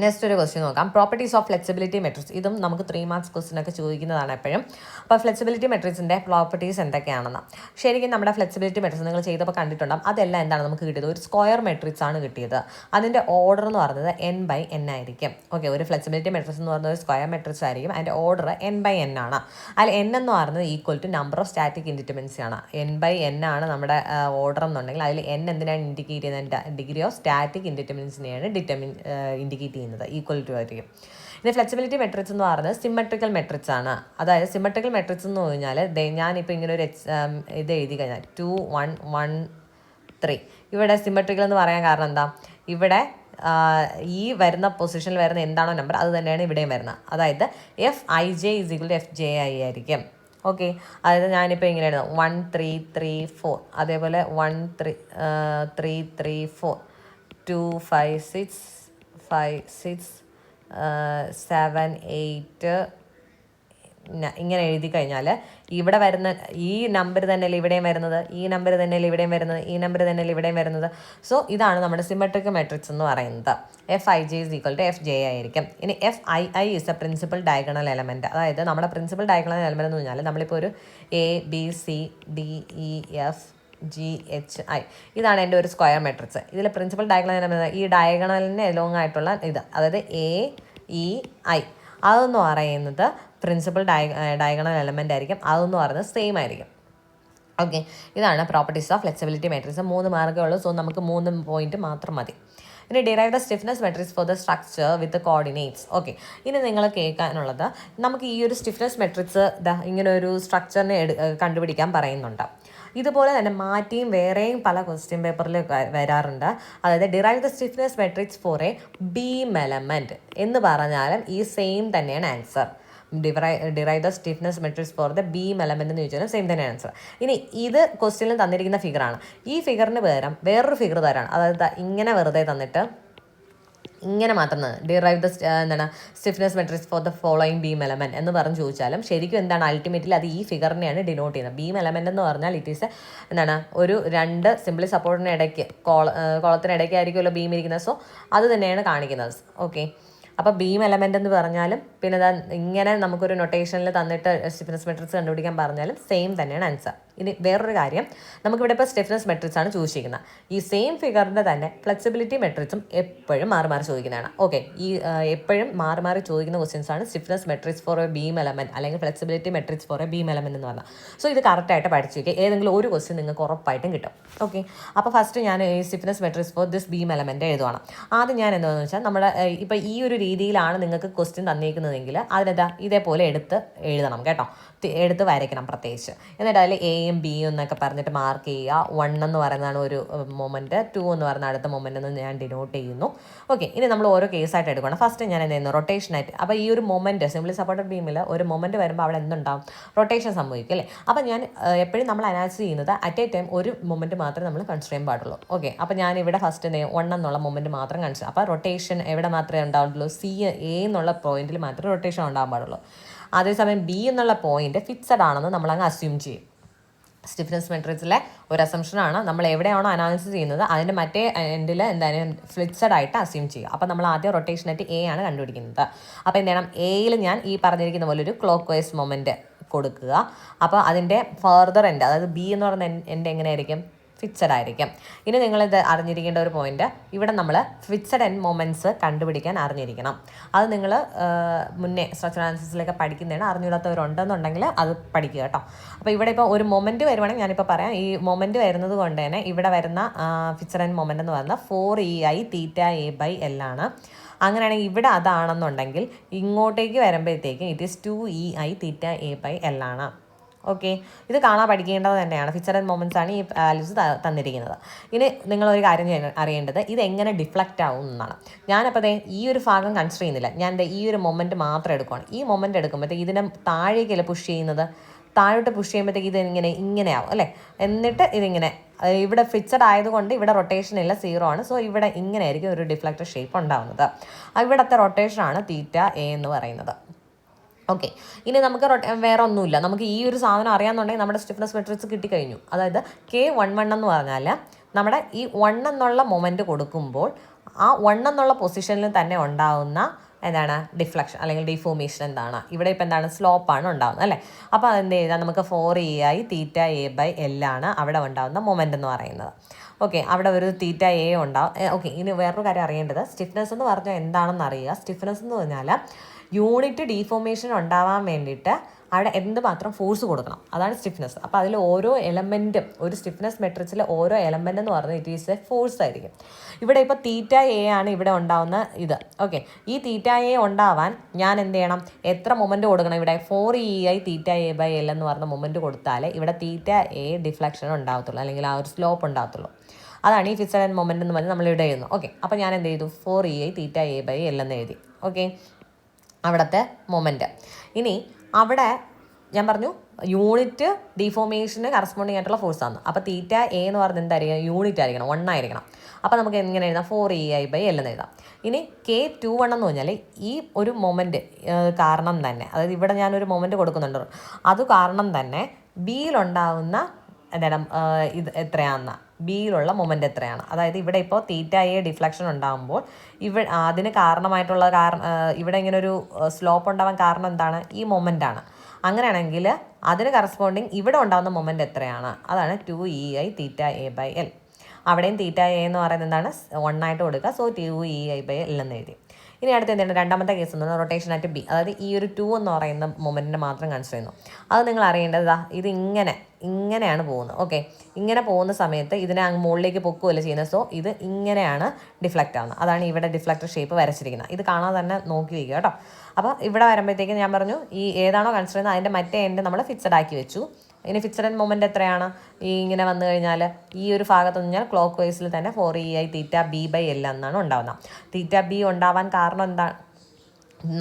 നെക്സ്റ്റ് ഒരു ക്വസ്റ്റ്യൻ നോക്കാം. Properties of flexibility matrix. ഇതും നമുക്ക് 3 മാർക്സ് ക്വസ്റ്റ്യൻ ഒക്കെ ചോദിക്കുന്നതാണ് എപ്പോഴും. അപ്പോൾ ഫ്ലെക്സിബിലിറ്റി മെട്രിക്സിൻ്റെ പ്രോപ്പർട്ടീസ് എന്തൊക്കെയാണെന്ന്. ശരിക്കും നമ്മുടെ ഫ്ലെക്സിബിലിറ്റി മെട്രിക്സ് നിങ്ങൾ ചെയ്തപ്പോൾ കണ്ടിട്ടുണ്ടാകും. അതെല്ലാം എന്താണ് നമുക്ക് കിട്ടിയത്? ഒരു സ്ക്വയർ മെട്രിക്സ് ആണ് കിട്ടിയത്. അതിൻ്റെ ഓർഡർ എന്ന് പറയുന്നത് n/n ആയിരിക്കും. ഓക്കെ, ഒരു ഫ്ലെക്സിബിലിറ്റി മെട്രിക്സ് എന്ന് പറയുന്നത് ഒരു സ്ക്വയർ മെട്രിക്സ് ആയിരിക്കും. അതിൻ്റെ ഓർഡർ n/n ആണ്. അതിൽ n എന്ന് പറയുന്നത് equal to number of static indeterminacy ആണ്. n/n ആണ് നമ്മുടെ ഓർഡർ എന്നുണ്ടെങ്കിൽ അതിൽ n എന്തിനാണ് ഇൻഡിക്കേറ്റ് ചെയ്യുന്നത്? ഡിഗ്രി ഓഫ് സ്റ്റാറ്റിക് ഇൻഡിറ്റർമിനൻസിനെയാണ് ഇൻഡിക്കേറ്റ് ചെയ്യുന്നത്, ഈക്വൽ ടു ആയിരിക്കും. ഇനി ഫ്ലെക്സിബിലിറ്റി മെട്രിക്സ് എന്ന് പറയുന്നത് സിമെട്രിക്കൽ മെട്രിക്സ് ആണ്. അതായത് സിമെട്രിക്കൽ മെട്രിക്സ് എന്ന് പറഞ്ഞാൽ ഞാനിപ്പോൾ ഇങ്ങനെ ഒരു ഇത് എഴുതി കഴിഞ്ഞാൽ 2 1 1 3 ഇവിടെ സിമെട്രിക്കൽ എന്ന് പറയാൻ കാരണം എന്താ? ഇവിടെ ഈ വരുന്ന പൊസിഷനിൽ വരുന്ന എന്താണോ നമ്പർ അത് തന്നെയാണ് ഇവിടെയും വരുന്നത്. അതായത് Fij = Fji ആയിരിക്കും. ഓക്കെ, അതായത് ഞാനിപ്പോൾ ഇങ്ങനെ എഴുതാം 1 3 3 4, അതേപോലെ 1 3 3 3 4 2 5 6 5 6 7 8 ഇങ്ങനെ എഴുതി കഴിഞ്ഞാൽ ഇവിടെ വരുന്ന ഈ നമ്പർ തന്നെയല്ലേ ഇവിടെയും വരുന്നത്, ഈ നമ്പർ തന്നെയല്ലേ ഇവിടെയും വരുന്നത്, ഈ നമ്പർ തന്നെയല്ലേ ഇവിടെയും വരുന്നത്. സോ ഇതാണ് നമ്മുടെ സിമെട്രിക്കൽ മെട്രിക്സ് എന്ന് പറയുന്നത്. Fij = Fji ആയിരിക്കും. ഇനി Fii is A principal diagonal element. അതായത് നമ്മുടെ പ്രിൻസിപ്പൽ ഡയഗണൽ എലമെൻറ്റ് എന്ന് പറഞ്ഞാൽ നമ്മളിപ്പോൾ ഒരു ABCDEFGHI ഇതാണ് എൻ്റെ ഒരു സ്ക്വയർ മെട്രിക്സ്. ഇതിൽ പ്രിൻസിപ്പൽ ഡയഗണൽ ഈ ഡയഗണലിന് എലോങ് ആയിട്ടുള്ള ഇത്, അതായത് AEI അതെന്ന് പറയുന്നത് പ്രിൻസിപ്പൽ ഡയഗണൽ എലമെൻ്റ് ആയിരിക്കും. അതെന്ന് പറയുന്നത് സെയിം ആയിരിക്കും. ഓക്കെ, ഇതാണ് പ്രോപ്പർട്ടീസ് ഓഫ് ഫ്ലെക്സിബിലിറ്റി മെട്രിക്സ്. 3 മാർക്കേ ഉള്ളൂ. സോ നമുക്ക് 3 പോയിന്റ് മാത്രം മതി. ഇനി derive the stiffness matrix for the structure with coordinates. Okay, ഇനി നിങ്ങൾ കേൾക്കാനുള്ളത് നമുക്ക് ഈ ഒരു സ്റ്റിഫ്നെസ് മെട്രിക്സ് ഇങ്ങനെ ഒരു സ്ട്രക്ചറിനെ കണ്ടുപിടിക്കാൻ പറയുന്നുണ്ട്. ഇതുപോലെ തന്നെ മാറ്റിയും വേറെയും പല ക്വസ്റ്റ്യൻ പേപ്പറിൽ വരാറുണ്ട്. അതായത് derive the stiffness matrix for a beam element എന്ന് പറഞ്ഞാലും ഈ സെയിം തന്നെയാണ് answer. Derive the stiffness matrix for the beam element എന്ന് ചോദിച്ചാലും സെയിം തന്നെയാണ് ആൻസർ. ഇനി ഇത് ക്വസ്റ്റ്യനിൽ തന്നിരിക്കുന്ന ഫിഗറാണ്. ഈ ഫിഗറിന് പകരം വേറൊരു ഫിഗർ തരാണ്. അതായത് ഇങ്ങനെ വെറുതെ തന്നിട്ട് ഇങ്ങനെ മാത്രം ഡിറൈവ് ദ എന്താണ് stiffness matrix for the following beam element എന്ന് പറഞ്ഞ് ചോദിച്ചാലും ശരിക്കും എന്താണ് അൾട്ടിമേറ്റ്ലി അത് ഈ ഫിഗറിനെയാണ് ഡിനോട്ട് ചെയ്യുന്നത്. ബീം എലമെൻറ്റ് എന്ന് പറഞ്ഞാൽ ഇറ്റ് ഈസ് എന്താണ് ഒരു 2 സിംപ്ലി സപ്പോർട്ടിന് ഇടയ്ക്ക് കോളത്തിനിടയ്ക്ക് ആയിരിക്കുമല്ലോ ബീം ഇരിക്കുന്നത്. സോ അത് തന്നെയാണ് കാണിക്കുന്നത്. ഓക്കെ, അപ്പോൾ ബീം എലമെൻ്റ് എന്ന് പറഞ്ഞാലും പിന്നെ ഇങ്ങനെ നമുക്കൊരു നൊട്ടേഷനിൽ തന്നിട്ട് സ്റ്റിഫ്നെസ് മെട്രിക്സ് കണ്ടുപിടിക്കാൻ പറഞ്ഞാലും സെയിം തന്നെയാണ് ആൻസർ. ഇനി വേറൊരു കാര്യം, നമുക്കിവിടെ ഇപ്പോൾ സ്റ്റിഫ്നെസ് മെട്രിക്സ് ആണ് ചോദിച്ചിരിക്കുന്നത്. ഈ സെയിം ഫിഗറിൻ്റെ തന്നെ ഫ്ലെക്സിബിലിറ്റി മെട്രിക്സും എപ്പോഴും മാറി മാറി ചോദിക്കുന്നതാണ്. ഓക്കെ, ഈ എപ്പോഴും മാറി മാറി ചോദിക്കുന്ന ക്വസ്റ്റ്യൻസ് ആണ് stiffness matrix for a beam element അല്ലെങ്കിൽ flexibility matrix for a beam element എന്ന് പറഞ്ഞാൽ. സോ ഇത് കറക്റ്റായിട്ട് പഠിച്ചു വയ്ക്കുക. ഏതെങ്കിലും ഒരു ക്വസ്റ്റ്യൻ നിങ്ങൾക്ക് ഉറപ്പായിട്ടും കിട്ടും. ഓക്കെ, അപ്പോൾ ഫസ്റ്റ് ഞാൻ ഈ stiffness matrix for this beam element എഴുതുവാണ്. ആദ്യം ഞാൻ എന്താണെന്ന് വെച്ചാൽ നമ്മുടെ ഇപ്പോൾ ഈ ഒരു രീതിയിലാണ് നിങ്ങൾക്ക് ക്വസ്റ്റ്യൻ തന്നിരിക്കുന്നതെങ്കിൽ അതിനെന്താ ഇതേപോലെ എടുത്ത് എഴുതണം കേട്ടോ, എടുത്ത് വരയ്ക്കണം പ്രത്യേകിച്ച്. എന്നിട്ട് അതിൽ എയും ബിയും എന്നൊക്കെ പറഞ്ഞിട്ട് മാർക്ക് ചെയ്യുക. 1 എന്ന് പറയുന്നതാണ് ഒരു മൊമെൻറ്റ്, 2 എന്ന് പറയുന്ന അടുത്ത മൊമെൻ്റ് എന്ന് ഞാൻ ഡിനോട്ട് ചെയ്യുന്നു. ഓക്കെ, ഇനി നമ്മൾ ഓരോ കേസായിട്ട് എടുക്കണം. ഫസ്റ്റ് ഞാൻ എന്ത് ചെയ്യുന്നു, റൊട്ടേഷനായിട്ട്. അപ്പോൾ ഈ ഒരു മൊമെൻറ്റ് സിംപ്ലി സപ്പോർട്ടഡ് ബീമിൽ ഒരു മൊമെൻറ്റ് വരുമ്പോൾ അവിടെ എന്തുണ്ടാവും, റൊട്ടേഷൻ സംഭവിക്കും അല്ലേ. അപ്പോൾ ഞാൻ എപ്പോഴും നമ്മൾ അനാലിസ് ചെയ്യുന്നത് അറ്റ് എ ടൈം ഒരു മൊമെൻറ്റ് മാത്രമേ നമ്മൾ കൺസിഡർ ചെയ്യാൻ പാടുള്ളൂ. ഓക്കെ, അപ്പോൾ ഞാൻ ഇവിടെ ഫസ്റ്റ് എന്ത് ചെയ്യും, 1 എന്നുള്ള മൊമെൻറ്റ് മാത്രം കൺസിഡർ. അപ്പോൾ റൊട്ടേഷൻ എവിടെ മാത്രമേ ഉണ്ടാവുള്ളൂ, A എന്നുള്ള പോയിന്റിൽ മാത്രമേ റൊട്ടേഷൻ ഉണ്ടാകാൻ പാടുള്ളൂ. അതേസമയം B എന്നുള്ള പോയിന്റ് ഫിക്സഡ് ആണെന്ന് നമ്മളങ്ങ് അസ്യൂം ചെയ്യും. സ്റ്റിഫ്നെസ് മെട്രിക്സിലെ ഒരു അസംഷനാണ്. നമ്മൾ എവിടെയാണോ അനാലിസിസ് ചെയ്യുന്നത് അതിൻ്റെ മറ്റേ എൻഡിൽ എന്തായാലും ഫിക്സഡ് ആയിട്ട് അസ്യൂം ചെയ്യുക. അപ്പോൾ നമ്മൾ ആദ്യം റൊട്ടേഷനായിട്ട് A ആണ് കണ്ടുപിടിക്കുന്നത്. അപ്പോൾ എന്ത് ചെയ്യണം, Aയിൽ ഞാൻ ഈ പറഞ്ഞിരിക്കുന്ന പോലെ ഒരു ക്ലോക്ക് വൈസ് മൊമെൻറ്റ് കൊടുക്കുക. അപ്പോൾ അതിൻ്റെ ഫർദർ എൻഡ്, അതായത് B എന്ന് പറയുന്ന എൻഡ് എങ്ങനെയായിരിക്കും, ഫിക്സഡ് ആയിരിക്കും. ഇനി നിങ്ങളിത് അറിഞ്ഞിരിക്കേണ്ട ഒരു പോയിന്റ്, ഇവിടെ നമ്മൾ ഫിക്സഡ് എൻഡ് മൊമെൻറ്റ്സ് കണ്ടുപിടിക്കാൻ അറിഞ്ഞിരിക്കണം. അത് നിങ്ങൾ മുന്നേ സ്ട്രക്ചറൽ അനാലിസിസിലൊക്കെ പഠിക്കുന്നതാണ്. അറിഞ്ഞില്ലാത്തവരുണ്ടെന്നുണ്ടെങ്കിൽ അത് പഠിക്കുക കേട്ടോ. അപ്പോൾ ഇവിടെ ഇപ്പോൾ ഒരു മൊമെൻറ്റ് വരുവാണെങ്കിൽ ഞാനിപ്പോൾ പറയാം, ഈ മൊമെൻറ്റ് വരുന്നത് കൊണ്ട് തന്നെ ഇവിടെ വരുന്ന ഫിക്സഡ് എൻഡ് മൊമെൻറ്റ് എന്ന് പറയുന്നത് 4EI θA/L ആണ്. അങ്ങനെയാണെങ്കിൽ ഇവിടെ അതാണെന്നുണ്ടെങ്കിൽ ഇങ്ങോട്ടേക്ക് വരുമ്പോഴത്തേക്കും ഇറ്റ് ഈസ് 2EI θA/L ആണ്. ഓക്കെ, ഇത് കാണാൻ പഠിക്കേണ്ടത് തന്നെയാണ്. ഫിക്സഡ് എൻഡ് മൊമെൻറ്റ്സ് ആണ് ഈ വാല്യൂസ് തന്നിരിക്കുന്നത്. ഇനി നിങ്ങളൊരു കാര്യം അറിയേണ്ടത്, ഇത് എങ്ങനെ ഡിഫ്ലക്റ്റ് ആവും എന്നാണ്. ഞാനപ്പോൾ ഈ ഒരു ഭാഗം കൺസിഡർ ചെയ്യുന്നില്ല, ഞാൻ ഈ ഒരു മൊമെൻറ്റ് മാത്രം എടുക്കുകയാണ്. ഈ മൊമെൻറ്റ് എടുക്കുമ്പോഴത്തേക്ക് ഇതിനെ താഴേക്കല്ലേ പുഷ് ചെയ്യുന്നത്, താഴോട്ട് പുഷ് ചെയ്യുമ്പോഴത്തേക്ക് ഇത് ഇങ്ങനെ ആവും അല്ലേ. എന്നിട്ട് ഇതിങ്ങനെ ഇവിടെ ഫിക്സഡ് ആയതുകൊണ്ട് ഇവിടെ റൊട്ടേഷൻ ഇല്ല, 0 ആണ്. സോ ഇവിടെ ഇങ്ങനെ ആയിരിക്കും ഒരു ഡിഫ്ലക്റ്റഡ് ഷേപ്പ് ഉണ്ടാവുന്നത്. ഇവിടുത്തെ റൊട്ടേഷനാണ് θA എന്ന് പറയുന്നത്. ഓക്കെ, ഇനി നമുക്ക് വേറെ ഒന്നുമില്ല. നമുക്ക് ഈ ഒരു സാധനം അറിയാമെന്നുണ്ടെങ്കിൽ നമ്മുടെ സ്റ്റിഫ്നെസ് മെട്രിക്സ് കിട്ടിക്കഴിഞ്ഞു. അതായത് K11 എന്ന് പറഞ്ഞാൽ നമ്മുടെ ഈ 1 എന്നുള്ള മൊമെൻറ്റ് കൊടുക്കുമ്പോൾ ആ 1 എന്നുള്ള പൊസിഷനിൽ തന്നെ ഉണ്ടാകുന്ന എന്താണ് ഡിഫ്ലക്ഷൻ അല്ലെങ്കിൽ ഡിഫോർമേഷൻ എന്താണ്, ഇവിടെ ഇപ്പോൾ എന്താണ് സ്ലോപ്പാണ് ഉണ്ടാകുന്നത് അല്ലേ. അപ്പോൾ അതെന്ത് ചെയ്താൽ നമുക്ക് 4EI θA/L ആണ് അവിടെ ഉണ്ടാകുന്ന മൊമെൻ്റ് എന്ന് പറയുന്നത്. ഓക്കെ, അവിടെ ഒരു θA ഉണ്ടാവും. ഓക്കെ, ഇനി വേറൊരു കാര്യം അറിയേണ്ടത്, സ്റ്റിഫ്നെസ് എന്ന് പറഞ്ഞാൽ എന്താണെന്ന് അറിയുക. സ്റ്റിഫ്നെസ് എന്ന് പറഞ്ഞാൽ യൂണിറ്റ് ഡീഫോർമേഷൻ ഉണ്ടാവാൻ വേണ്ടിയിട്ട് അവിടെ എന്തുമാത്രം ഫോഴ്സ് കൊടുക്കണം, അതാണ് സ്റ്റിഫ്നെസ്. അപ്പോൾ അതിൽ ഓരോ എലമെൻറ്റും, ഒരു സ്റ്റിഫ്നെസ് മെട്രിക്സിലെ ഓരോ എലമെൻ്റ് എന്ന് പറഞ്ഞാൽ ഇറ്റ് ഈസ് എ ഫോഴ്സ് ആയിരിക്കും. ഇവിടെ ഇപ്പോൾ θA ആണ് ഇവിടെ ഉണ്ടാവുന്ന ഇത്. ഓക്കെ, ഈ θA ഉണ്ടാവാൻ ഞാൻ എന്ത് ചെയ്യണം, എത്ര മൊമെൻറ്റ് കൊടുക്കണം, ഇവിടെ 4EI θA/L എന്ന് പറഞ്ഞ മൊമെൻറ്റ് കൊടുത്താലേ ഇവിടെ θA ഡിഫ്ലക്ഷൻ ഉണ്ടാകത്തുള്ളൂ, അല്ലെങ്കിൽ ആ ഒരു സ്ലോപ്പ് ഉണ്ടാകത്തുള്ളൂ. അതാണ് ഈ ഫിക്സഡ് എൻഡ് മൊമെൻ്റ് എന്ന് പറഞ്ഞാൽ നമ്മളിവിടെ എഴുതുന്നു. ഓക്കെ, അപ്പോൾ ഞാൻ എന്ത് ചെയ്തു, 4EI θA/L എന്ന് എഴുതി. ഓക്കെ, അവിടുത്തെ മൊമെൻറ്റ്. ഇനി അവിടെ ഞാൻ പറഞ്ഞു യൂണിറ്റ് ഡിഫോർമേഷന് കറസ്പോണ്ടിങ് ആയിട്ടുള്ള ഫോഴ്സാണ്. അപ്പോൾ θA എന്ന് പറഞ്ഞാൽ എന്തായിരിക്കും, യൂണിറ്റ് ആയിരിക്കണം, 1 ആയിരിക്കണം. അപ്പോൾ നമുക്ക് എങ്ങനെ എഴുതാം, 4EI/L എന്ന് എഴുതാം. ഇനി K21 എന്ന് പറഞ്ഞാൽ ഈ ഒരു മൊമെൻറ്റ് കാരണം തന്നെ, അതായത് ഇവിടെ ഞാനൊരു മൊമെൻറ്റ് കൊടുക്കുന്നുണ്ട്, അത് കാരണം തന്നെ ബിയിലുണ്ടാകുന്ന എന്താണ് ഇത് എത്രയാണെന്ന്, ബിയിലുള്ള മൊമെൻറ്റ് എത്രയാണ്. അതായത് ഇവിടെ ഇപ്പോൾ θA ഡിഫ്ലക്ഷൻ ഉണ്ടാകുമ്പോൾ അതിന് കാരണമായിട്ടുള്ള ഇവിടെ ഇങ്ങനെ ഒരു സ്ലോപ്പ് ഉണ്ടാവാൻ കാരണം എന്താണ്, ഈ മൊമെൻ്റാണ്. അങ്ങനെയാണെങ്കിൽ അതിന് കറസ്പോണ്ടിങ് ഇവിടെ ഉണ്ടാകുന്ന മൊമെൻറ്റ് എത്രയാണ്, അതാണ് 2EI θA/L. അവിടെയും θA എന്ന് പറയുന്നത് എന്താണ്, 1 ആയിട്ട് കൊടുക്കുക. സോ 2EI/L എന്ന് എഴുതി. ഇനി അടുത്ത് എന്താണ്, രണ്ടാമത്തെ കേസ് എന്ന് പറഞ്ഞാൽ റൊട്ടേഷൻ അറ്റ് ബി. അതായത് ഈ ഒരു 2 എന്ന് പറയുന്ന മൊമെൻറ്റിനെ മാത്രം കൺസിഡർ ചെയ്യുന്നു. അത് നിങ്ങൾ അറിയേണ്ടത് ഇത് ഇങ്ങനെയാണ് പോകുന്നത്. ഓക്കെ, ഇങ്ങനെ പോകുന്ന സമയത്ത് ഇതിനെ അങ്ങ് മുകളിലേക്ക് പൊക്കുകയല്ല ചെയ്യുന്നത്. സോ ഇത് ഇങ്ങനെയാണ് ഡിഫ്ലക്റ്റ് ആവുന്നത്. അതാണ് ഇവിടെ ഡിഫ്ലക്റ്റർ ഷേപ്പ് വരച്ചിരിക്കുന്നത്. ഇത് കാണാൻ തന്നെ നോക്കി വയ്ക്കുക കേട്ടോ. അപ്പോൾ ഇവിടെ വരുമ്പോഴത്തേക്കും ഞാൻ പറഞ്ഞു, ഈ ഏതാണോ കൺസിഡർ ചെയ്യുന്നത് അതിൻ്റെ മറ്റേ എൻഡ് നമ്മൾ ഫിക്സഡ് ആക്കി വെച്ചു. ഇനി ഫിക്സഡ് എൻഡ് മൊമെൻറ്റ് എത്രയാണ്, ഈ ഇങ്ങനെ വന്നു കഴിഞ്ഞാൽ ഈ ഒരു ഭാഗത്ത് പറഞ്ഞാൽ ക്ലോക്ക് വൈസിൽ തന്നെ 4EI θB/L എന്നാണ് ഉണ്ടാവുന്നത്. θB ഉണ്ടാവാൻ കാരണം എന്താണ്,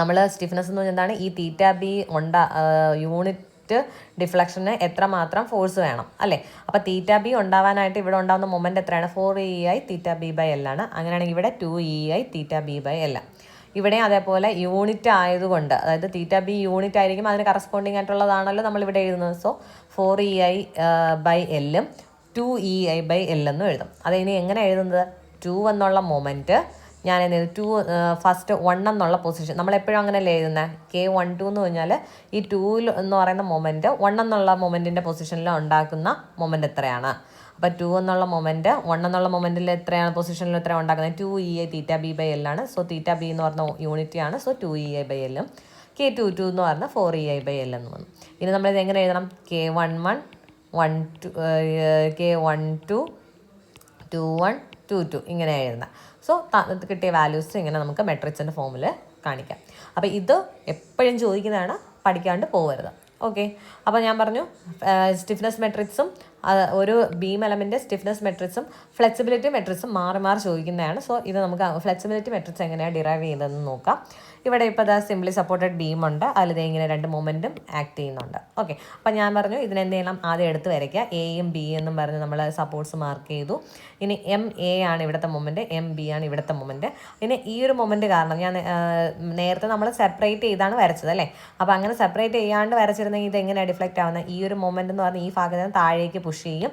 നമ്മൾ സ്റ്റിഫ്നെസ് എന്ന് പറഞ്ഞാൽ എന്താണ്, ഈ θB യൂണിറ്റ് ഡിഫ്ലക്ഷന് എത്രമാത്രം ഫോഴ്സ് വേണം അല്ലേ. അപ്പോൾ θB ഉണ്ടാവാനായിട്ട് ഇവിടെ ഉണ്ടാകുന്ന മൊമെൻറ്റ് എത്രയാണ്, 4EI θB/L ആണ്. അങ്ങനെയാണെങ്കിൽ ഇവിടെ 2EI θB/L. ഇവിടെ അതേപോലെ യൂണിറ്റ് ആയതുകൊണ്ട്, അതായത് θB യൂണിറ്റ് ആയിരിക്കും, അതിന് കറസ്പോണ്ടിങ് ആയിട്ടുള്ളതാണല്ലോ നമ്മളിവിടെ എഴുതുന്നത്. സോ 4EI/L 2EI/L എന്നും എഴുതും. അതിനി എങ്ങനെ എഴുതുന്നത്, 2 എന്നുള്ള മൊമെൻറ്റ് ഞാൻ എന്ത് ചെയ്തു, 2 ഫസ്റ്റ് 1 എന്നുള്ള പൊസിഷൻ, നമ്മളെപ്പോഴും അങ്ങനെയല്ലേ എഴുതുന്നത്. K12 എന്ന് പറഞ്ഞാൽ ഈ 2 എന്ന് പറയുന്ന മൊമെൻറ്റ് 1 എന്നുള്ള മൊമെൻറ്റിൻ്റെ പൊസിഷനിൽ ഉണ്ടാക്കുന്ന മൊമെൻറ്റ് എത്രയാണ്. അപ്പോൾ 2 എന്നുള്ള മൊമെൻറ്റ് 1 എന്നുള്ള മൊമെൻറ്റിൽ എത്രയാണ്, പൊസിഷനിൽ എത്ര ഉണ്ടാക്കുന്നത്, 2EI θB/L ആണ്. സോ θB എന്ന് പറഞ്ഞ യൂണിറ്റ് ആണ്. So 2EI/L. K22 എന്ന് പറഞ്ഞാൽ 4EI/L എന്ന് വന്നു. ഇനി നമ്മളിത് എങ്ങനെ എഴുതണം, K11 K12 21 22 ഇങ്ങനെ എഴുതുന്നത്. സോ കിട്ടിയ വാല്യൂസ് ഇങ്ങനെ നമുക്ക് മെട്രിക്സിൻ്റെ ഫോമിൽ കാണിക്കാം. അപ്പോൾ ഇത് എപ്പോഴും ചോദിക്കുന്നതാണ്, പഠിക്കാണ്ട് പോകരുത്. ഓക്കെ, അപ്പോൾ ഞാൻ പറഞ്ഞു സ്റ്റിഫ്നെസ് മെട്രിക്സും ഒരു ബീം എലമെൻ്റ് സ്റ്റിഫ്നെസ് മെട്രിക്സും ഫ്ലെക്സിബിലിറ്റി മെട്രിക്സും മാറി മാറി ചോദിക്കുന്നതാണ്. സോ ഇത് നമുക്ക് ഫ്ലെക്സിബിലിറ്റി മെട്രിക്സ് എങ്ങനെയാണ് ഡിറൈവ് ചെയ്യുന്നതെന്ന് നോക്കാം. ഇവിടെ ഇപ്പോൾ അത് സിംപ്ലി സപ്പോർട്ടഡ് ബീമുണ്ട്, അതിൽ ഇങ്ങനെ 2 മൊമെൻറ്റും ആക്ട് ചെയ്യുന്നുണ്ട്. ഓക്കെ, അപ്പോൾ ഞാൻ പറഞ്ഞു ഇതിനെന്ത് ചെയ്യണം, ആദ്യം എടുത്ത് വരയ്ക്കുക. എയും ബി എന്നും പറഞ്ഞ് നമ്മൾ സപ്പോർട്ട്സ് മാർക്ക് ചെയ്തു. ഇനി MA ആണ് ഇവിടുത്തെ മൊമെൻറ്റ്, MB ആണ് ഇവിടുത്തെ മൊമെൻറ്റ്. ഇനി ഈ ഒരു മൊമെൻറ്റ് കാരണം ഞാൻ നേരത്തെ നമ്മൾ സെപ്പറേറ്റ് ചെയ്താണ് വരച്ചത് അല്ലേ. അപ്പോൾ അങ്ങനെ സെപ്പറേറ്റ് ചെയ്യാണ്ട് വരച്ചിരുന്നെങ്കിൽ ഇത് എങ്ങനെയാണ് ഡിഫ്ലക്റ്റ് ആവുന്നത്, ഈ ഒരു മൊമെൻറ്റ് എന്ന് പറഞ്ഞാൽ ഈ ഭാഗത്ത് നിന്ന് താഴേക്ക് പുഷ് ചെയ്യും,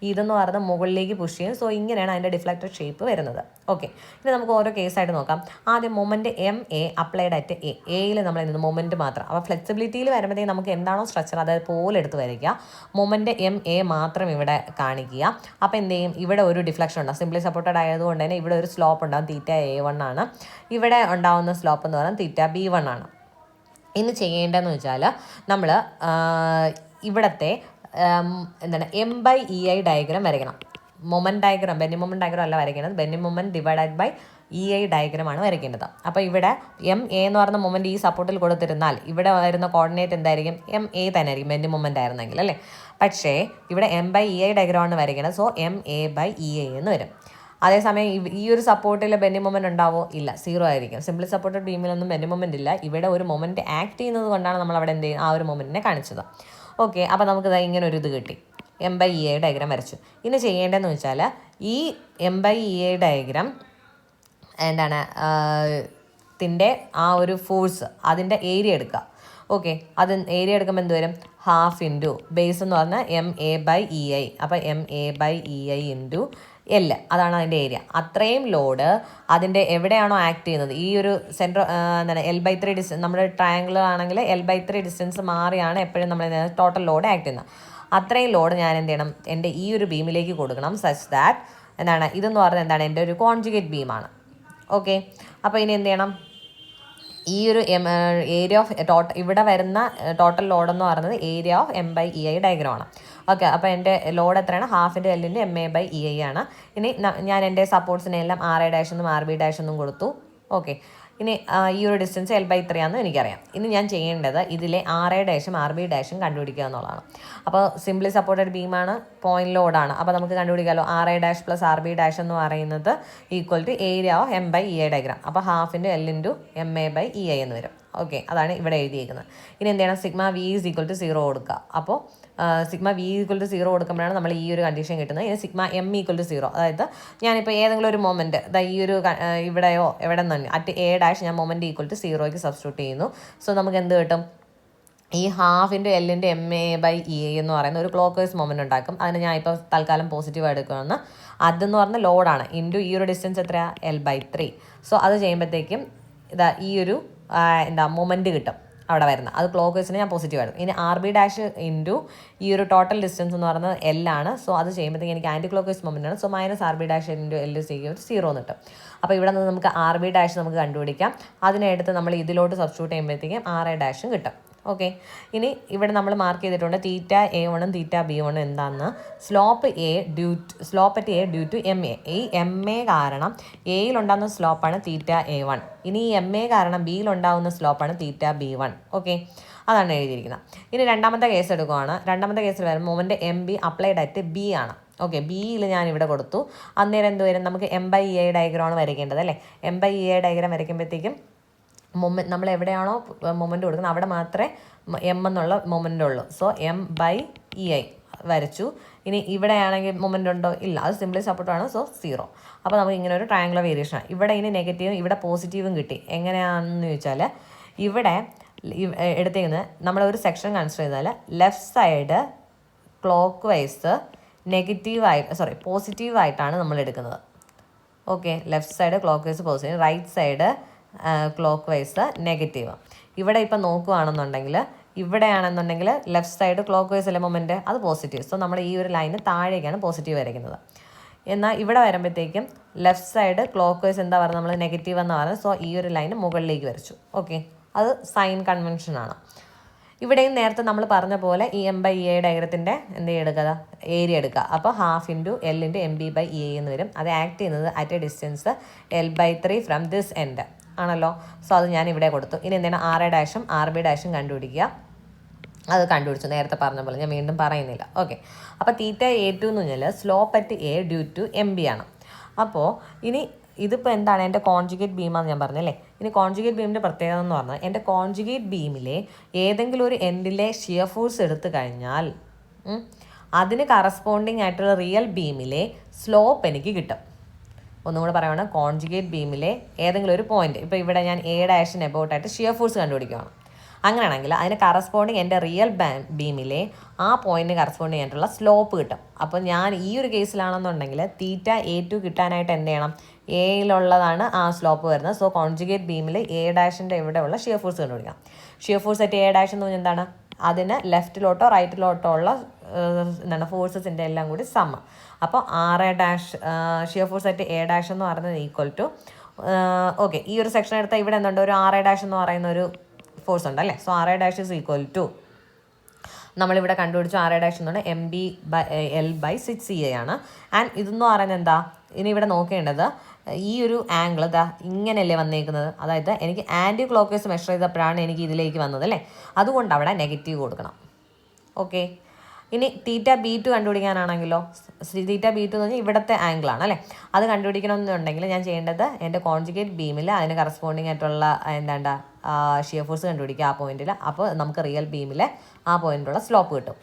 ഇതെന്ന് പറഞ്ഞാൽ മുകളിലേക്ക് പുഷ് ചെയ്യും. സോ ഇങ്ങനെയാണ് അതിൻ്റെ ഡിഫ്ലക്റ്റർ ഷേപ്പ് വരുന്നത്. ഓക്കെ, ഇനി നമുക്ക് ഓരോ കേസായിട്ട് നോക്കാം. ആദ്യം മൊമെൻറ്റ് MA അപ്ലൈഡ് അറ്റ് എയിൽ നമ്മൾ എന്ത് മൊമെൻറ്റ് മാത്രം. അപ്പോൾ ഫ്ലെക്സിബിലിറ്റിയിൽ വരുമ്പോഴത്തേക്കും നമുക്ക് എന്താണോ സ്ട്രക്ചർ അതായത് പോലെ എടുത്ത് വരയ്ക്കുക, മൊമെൻറ്റ് MA മാത്രം ഇവിടെ കാണിക്കുക. അപ്പോൾ എന്ത് ചെയ്യും, ഇവിടെ ഒരു ഡിഫ്ലക്ഷൻ ഉണ്ടാകും. സിംപ്ലി സപ്പോർട്ടഡ് ആയതുകൊണ്ട് തന്നെ ഇവിടെ ഒരു സ്ലോപ്പ് ഉണ്ടാകും, θA1 ആണ്. ഇവിടെ ഉണ്ടാകുന്ന സ്ലോപ്പ് എന്ന് പറഞ്ഞാൽ θB1 ആണ്. ഇനി ചെയ്യേണ്ടതെന്ന് വെച്ചാൽ നമ്മൾ ഇവിടുത്തെ എന്താണ് M/EI ഡയഗ്രാം വരയ്ക്കണം. മൊമെൻറ്റ് ഡയഗ്രാം, ബെന്നി മൊമെൻറ്റ് ഡയഗ്രാം അല്ല വരയ്ക്കുന്നത്, ബെന്നി മൊമെൻറ്റ് ഡിവൈഡഡ് ബൈ EI ഡയഗ്രമാണ് വരയ്ക്കേണ്ടത്. അപ്പോൾ ഇവിടെ MA എന്ന് പറയുന്ന മൊമെൻറ്റ് ഈ സപ്പോർട്ടിൽ കൊടുത്തിരുന്നാൽ ഇവിടെ വരുന്ന കോർഡിനേറ്റ് എന്തായിരിക്കും, MA തന്നെ ആയിരിക്കും ബെന്നി മൊമെൻറ്റ് ആയിരുന്നെങ്കിൽ അല്ലേ. പക്ഷേ ഇവിടെ M/EI ഡയഗ്രമാണ് വരയ്ക്കുന്നത്. സോ MA/EI എന്ന് വരും. അതേസമയം ഈ ഒരു സപ്പോർട്ടിൽ ബെന്നി മൊമെൻറ്റ് ഉണ്ടാവോ, ഇല്ല, 0 ആയിരിക്കും. സിംപ്ലി സപ്പോർട്ടഡ് ബീമിലൊന്നും ബെന്നി മൊമെൻറ്റ് ഇല്ല. ഇവിടെ ഒരു മൊമെൻറ്റ് ആക്ട് ചെയ്യുന്നത് കൊണ്ടാണ് നമ്മൾ അവിടെ എന്ത് ചെയ്യുന്നത്, ആ ഒരു മൊമെൻറ്റിനെ കാണിച്ചത്. ഓക്കെ, അപ്പോൾ നമുക്ക് ഇങ്ങനെ ഒരു ഇത് കിട്ടി, M/EI ഡയഗ്രാം വരച്ചു. ഇനി ചെയ്യേണ്ടതെന്ന് വെച്ചാൽ ഈ M/EI ഡയഗ്രാം എന്താണ് ത്തിൻ്റെ ആ ഒരു ഫോഴ്സ് അതിൻ്റെ ഏരിയ എടുക്കുക. ഓക്കെ, അത് ഏരിയ എടുക്കുമ്പോൾ എന്ത് വരും, ½ ഇൻറ്റു ബേസ് എന്ന് പറഞ്ഞാൽ MA/EI. അപ്പോൾ MA/EI ഇൻറ്റു അതാണ് അതിൻ്റെ ഏരിയ. അത്രയും ലോഡ് അതിൻ്റെ എവിടെയാണോ ആക്ട് ചെയ്യുന്നത്, ഈ ഒരു സെൻറ്റർ എന്താണ് L/3 ഡിസ്റ്റൻസ്, നമ്മുടെ ട്രയാങ്കിൾ ആണെങ്കിൽ L/3 ഡിസ്റ്റൻസ് മാറിയാണ് എപ്പോഴും നമ്മൾ ടോട്ടൽ ലോഡ് ആക്ട് ചെയ്യുന്നത്. അത്രയും ലോഡ് ഞാൻ എന്ത് ചെയ്യണം, എൻ്റെ ഈ ഒരു ബീമിലേക്ക് കൊടുക്കണം. സച്ച് ദാറ്റ് എന്താണ് ഇതെന്ന് പറഞ്ഞാൽ എന്താണ് എൻ്റെ ഒരു കോൺജുഗേറ്റ് ബീമാണ്. ഓക്കെ, അപ്പോൾ ഇനി എന്ത് ചെയ്യണം, ഈ ഒരു ഏരിയ ഓഫ് ഇവിടെ വരുന്ന ടോട്ടൽ ലോഡ് എന്ന് പറയുന്നത് ഏരിയ ഓഫ് M/EI ഡയഗ്രമാണ്. ഓക്കെ, അപ്പോൾ എൻ്റെ ലോഡ് എത്രയാണ്, ഹാഫിൻ്റെ L MA/EI ആണ്. ഇനി ഞാൻ എൻ്റെ സപ്പോർട്ട്സിനെല്ലാം RA' എന്നും RB' എന്നും കൊടുത്തു. ഓക്കെ, ഇനി ഈ ഒരു ഡിസ്റ്റൻസ് L/3 ആണെന്ന് എനിക്കറിയാം. ഇനി ഞാൻ ചെയ്യേണ്ടത് ഇതിലെ RA' RB' കണ്ടുപിടിക്കുക എന്നുള്ളതാണ്. അപ്പോൾ സിംപ്ലി സപ്പോർട്ടഡ് ബീമാണ്, പോയിന്റ് ലോഡാണ്. അപ്പോൾ നമുക്ക് കണ്ടുപിടിക്കാമല്ലോ, RA' + RB' എന്ന് പറയുന്നത് equal to area of M/EI diagram. അപ്പോൾ ഹാഫിൻ്റെ L MA/EI എന്ന് വരും. ഓക്കെ, അതാണ് ഇവിടെ എഴുതിയിരിക്കുന്നത്. ഇനി എന്ത് ചെയ്യണം, സിഗ്മ V = 0 കൊടുക്കുക. അപ്പോൾ സിഗ്മ V = 0 കൊടുക്കുമ്പോഴാണ് നമ്മൾ ഈ ഒരു കണ്ടീഷൻ കിട്ടുന്നത്. ഇനി സിഗ്മ M = 0, അതായത് ഞാനിപ്പോൾ ഏതെങ്കിലും ഒരു മൊമെൻറ്റ് ഈ ഒരു ഇവിടെയോ എവിടെ നിന്ന് അറ്റ് A' ഞാൻ മൊമെൻറ്റ് = 0ക്ക് സബ്സ്റ്റിറ്റ്യൂട്ട് ചെയ്യുന്നു. സോ നമുക്ക് എന്ത് കിട്ടും, ഈ ഹാഫിൻ്റെ L MA/EI എന്ന് പറയുന്ന ഒരു ക്ലോക്ക് വൈസ് മൊമെൻറ്റ് ഉണ്ടാക്കും. അതിന് ഞാൻ ഇപ്പോൾ തൽക്കാലം പോസിറ്റീവ് എടുക്കുകയാണ്. അതെന്ന് പറഞ്ഞാൽ ലോഡാണ്, ഇൻറ്റു ഈ ഒരു ഡിസ്റ്റൻസ് എത്രയാണ്, L/3. സോ അത് ചെയ്യുമ്പോഴത്തേക്കും ഈ ഒരു മൊമെൻറ്റ് കിട്ടും അവിടെ വരുന്നത്. അത് ക്ലോക്ക് വൈസിന് ഞാൻ പോസിറ്റീവ് എടുക്കും. ഇനി RB' ഇൻറ്റു ഈ ഒരു ടോട്ടൽ ഡിസ്റ്റൻസ് എന്ന് പറയുന്നത് L ആണ്. സോ അത് ചെയ്യുമ്പോഴത്തേക്കും എനിക്ക് ആൻറ്റി ക്ലോക്ക് വൈസ് മൊമെൻ്റ് ആണ്. സോ -RB' ഇൻറ്റു L = 0 കിട്ടും. അപ്പോൾ ഇവിടെ നിന്ന് നമുക്ക് RB' നമുക്ക് കണ്ടുപിടിക്കാം. അതിനെടുത്ത് നമ്മൾ ഇതിലോട്ട് സബ്സ്റ്റിറ്റ്യൂട്ട് ചെയ്യുമ്പോഴത്തേക്കും RA' കിട്ടും. ഓക്കെ, ഇനി ഇവിടെ നമ്മൾ മാർക്ക് ചെയ്തിട്ടുണ്ട് θA1 θB1 എന്താണെന്ന്. Slope at A due to MA. ഈ MA കാരണം എയിലുണ്ടാകുന്ന സ്ലോപ്പാണ് θA1. ഇനി ഈ MA കാരണം ബിയിലുണ്ടാകുന്ന സ്ലോപ്പാണ് θB1. ഓക്കെ, അതാണ് എഴുതിയിരിക്കുന്നത്. ഇനി രണ്ടാമത്തെ കേസ് എടുക്കുകയാണ്. രണ്ടാമത്തെ കേസിൽ വരുമ്പോൾ moment MB applied at B ആണ്. ഓക്കെ, ബിയിൽ ഞാൻ ഇവിടെ കൊടുത്തു. അന്നേരം എന്ത് വരും, നമുക്ക് M/EI ഡയഗ്രാമാണ് വരയ്ക്കേണ്ടത് അല്ലേ. M/EI ഡയഗ്രാം വരയ്ക്കുമ്പോഴത്തേക്കും നമ്മൾ എവിടെയാണോ മൊമെൻറ്റ് കൊടുക്കുന്നത് അവിടെ മാത്രമേ M എന്നുള്ള മൊമെൻ്റ് ഉള്ളൂ. സോ M/EI വരച്ചു. ഇനി ഇവിടെയാണെങ്കിൽ മൊമെൻ്റ് ഉണ്ടോ, ഇല്ല, അത് സിംപ്ലി സപ്പോർട്ടാണ്. സോ 0. അപ്പോൾ നമുക്ക് ഇങ്ങനെ ഒരു ട്രയാങ്കുലർ വേരിയേഷനാണ്. ഇവിടെ ഇനി നെഗറ്റീവും ഇവിടെ പോസിറ്റീവും കിട്ടി. എങ്ങനെയാണെന്ന് ചോദിച്ചാൽ ഇവിടെ എടുത്തിരിക്കുന്നത് നമ്മളൊരു സെക്ഷൻ കൺസിഡർ ചെയ്താൽ ലെഫ്റ്റ് സൈഡ് ക്ലോക്ക് വൈസ് പോസിറ്റീവായിട്ടാണ് നമ്മൾ എടുക്കുന്നത്. Okay, left side clockwise positive, right side clockwise negative. ഇവിടെ ഇപ്പം നോക്കുകയാണെന്നുണ്ടെങ്കിൽ ഇവിടെയാണെന്നുണ്ടെങ്കിൽ ലെഫ്റ്റ് സൈഡ് ക്ലോക്ക് വൈസ് അല്ലേ മൊമെൻറ്റ്, അത് പോസിറ്റീവ്. സോ നമ്മൾ ഈ ഒരു ലൈന് താഴേക്കാണ് പോസിറ്റീവ് വരയ്ക്കുന്നത്. എന്നാൽ ഇവിടെ വരുമ്പോഴത്തേക്കും ലെഫ്റ്റ് സൈഡ് ക്ലോക്ക് വൈസ് എന്താ പറയുക, നമ്മൾ നെഗറ്റീവ് എന്ന് പറയുന്നത്. സോ ഈ ഒരു ലൈന് മുകളിലേക്ക് വരച്ചു. ഓക്കെ, അത് സൈൻ കൺവെൻഷനാണ്. ഇവിടെയും നേരത്തെ നമ്മൾ പറഞ്ഞ പോലെ ഈ M/EI ഡയഗ്രത്തിൻ്റെ എന്ത് എടുക്കുക, ഏരിയ എടുക്കുക. അപ്പോൾ ഹാഫ് ഇൻറ്റു L MB/EI എന്ന് വരും. അത് ആക്ട് ചെയ്യുന്നത് at A distance L/3 from this end ആണല്ലോ. സോ അത് ഞാൻ ഇവിടെ കൊടുത്തു. ഇനി എന്താണ് RA' RB' കണ്ടുപിടിക്കുക. അത് കണ്ടുപിടിച്ചു നേരത്തെ പറഞ്ഞ പോലെ, ഞാൻ വീണ്ടും പറയുന്നില്ല. ഓക്കെ, അപ്പോൾ θA2 എന്ന് പറഞ്ഞാൽ slope at A due to MB ആണ്. അപ്പോൾ ഇനി ഇതിപ്പോൾ എന്താണ്, എൻ്റെ കോൺജുഗേറ്റ് ബീമാണെന്ന് ഞാൻ പറഞ്ഞല്ലേ. ഇനി കോൺജുഗേറ്റ് ബീമിൻ്റെ പ്രത്യേകത എന്ന് പറഞ്ഞാൽ എൻ്റെ കോൺജുഗേറ്റ് ബീമിലെ ഏതെങ്കിലും ഒരു എൻഡിലെ ഷിയർ ഫോഴ്സ് എടുത്തു കഴിഞ്ഞാൽ അതിന് കറസ്പോണ്ടിങ് ആയിട്ടുള്ള റിയൽ ബീമിലെ സ്ലോപ്പ് എനിക്ക് കിട്ടും. ഒന്നും കൂടെ പറയുകയാണ്, കോൺജുഗേറ്റ് ബീമിലെ ഏതെങ്കിലും ഒരു പോയിന്റ്, ഇപ്പോൾ ഇവിടെ ഞാൻ A' എബൌട്ടായിട്ട് ഷിയർ ഫോഴ്സ് കണ്ടുപിടിക്കുകയാണ്. അങ്ങനെയാണെങ്കിൽ അതിന് കറസ്പോണ്ടിങ് എൻ്റെ റിയൽ ബീമിലെ ആ പോയിന്റിന് കറസ്പോണ്ടിങ് ആയിട്ടുള്ള സ്ലോപ്പ് കിട്ടും. അപ്പോൾ ഞാൻ ഈ ഒരു കേസിലാണെന്നുണ്ടെങ്കിൽ θA2 കിട്ടാനായിട്ട് എന്ത് ചെയ്യണം, എയിലുള്ളതാണ് ആ സ്ലോപ്പ് വരുന്നത്. സോ കോൺജുഗേറ്റ് ബീമിൽ A' ഇവിടെയുള്ള ഷിയർ ഫോഴ്സ് കണ്ടുപിടിക്കാം. ഷിയർ ഫോഴ്സ് അറ്റ് A' എന്ന് പറഞ്ഞാൽ എന്താണ്, അതിന് ലെഫ്റ്റിലോട്ടോ റൈറ്റിലോട്ടോ ഉള്ള ഫോഴ്സസിൻ്റെ എല്ലാം കൂടി സമ്മ. അപ്പോൾ RA' shear force at A' എന്ന് പറയുന്നത് ഈക്വൽ ടു ഓക്കെ, ഈ ഒരു സെക്ഷൻ എടുത്താൽ ഇവിടെ എന്തുണ്ട്, ഒരു RA' എന്ന് പറയുന്ന ഒരു ഫോഴ്സ് ഉണ്ട് അല്ലേ. So RA' is equal to നമ്മളിവിടെ കണ്ടുപിടിച്ചു RA' എന്ന് പറഞ്ഞാൽ MB/L/6EI ആണ്. ആൻഡ് ഇതെന്ന് പറയുന്നത് എന്താ, ഇനി ഇവിടെ നോക്കേണ്ടത് ഈ ഒരു ആംഗിൾ ഇതാ ഇങ്ങനെയല്ലേ വന്നേക്കുന്നത്. അതായത് എനിക്ക് ആൻറ്റി ക്ലോക്ക് വൈസ് മെഷർ ചെയ്തപ്പോഴാണ് എനിക്ക് ഇതിലേക്ക് വന്നത് അല്ലേ. അതുകൊണ്ട് അവിടെ നെഗറ്റീവ് കൊടുക്കണം. ഓക്കെ, ഇനി θB2 കണ്ടുപിടിക്കാനാണെങ്കിലോ, θB2 എന്ന് പറഞ്ഞാൽ ഇവിടുത്തെ ആംഗിളാണ് അല്ലേ. അത് കണ്ടുപിടിക്കണമെന്നുണ്ടെങ്കിൽ ഞാൻ ചെയ്യേണ്ടത് എൻ്റെ കോൺജുഗേറ്റ് ബീമിൽ അതിന് കറസ്പോണ്ടിങ് ആയിട്ടുള്ള എന്താ ഷിയർ ഫോഴ്സ് കണ്ടുപിടിക്കുക ആ പോയിന്റിൽ. അപ്പോൾ നമുക്ക് റിയൽ ബീമിൽ ആ പോയിന്റിലുള്ള സ്ലോപ്പ് കിട്ടും.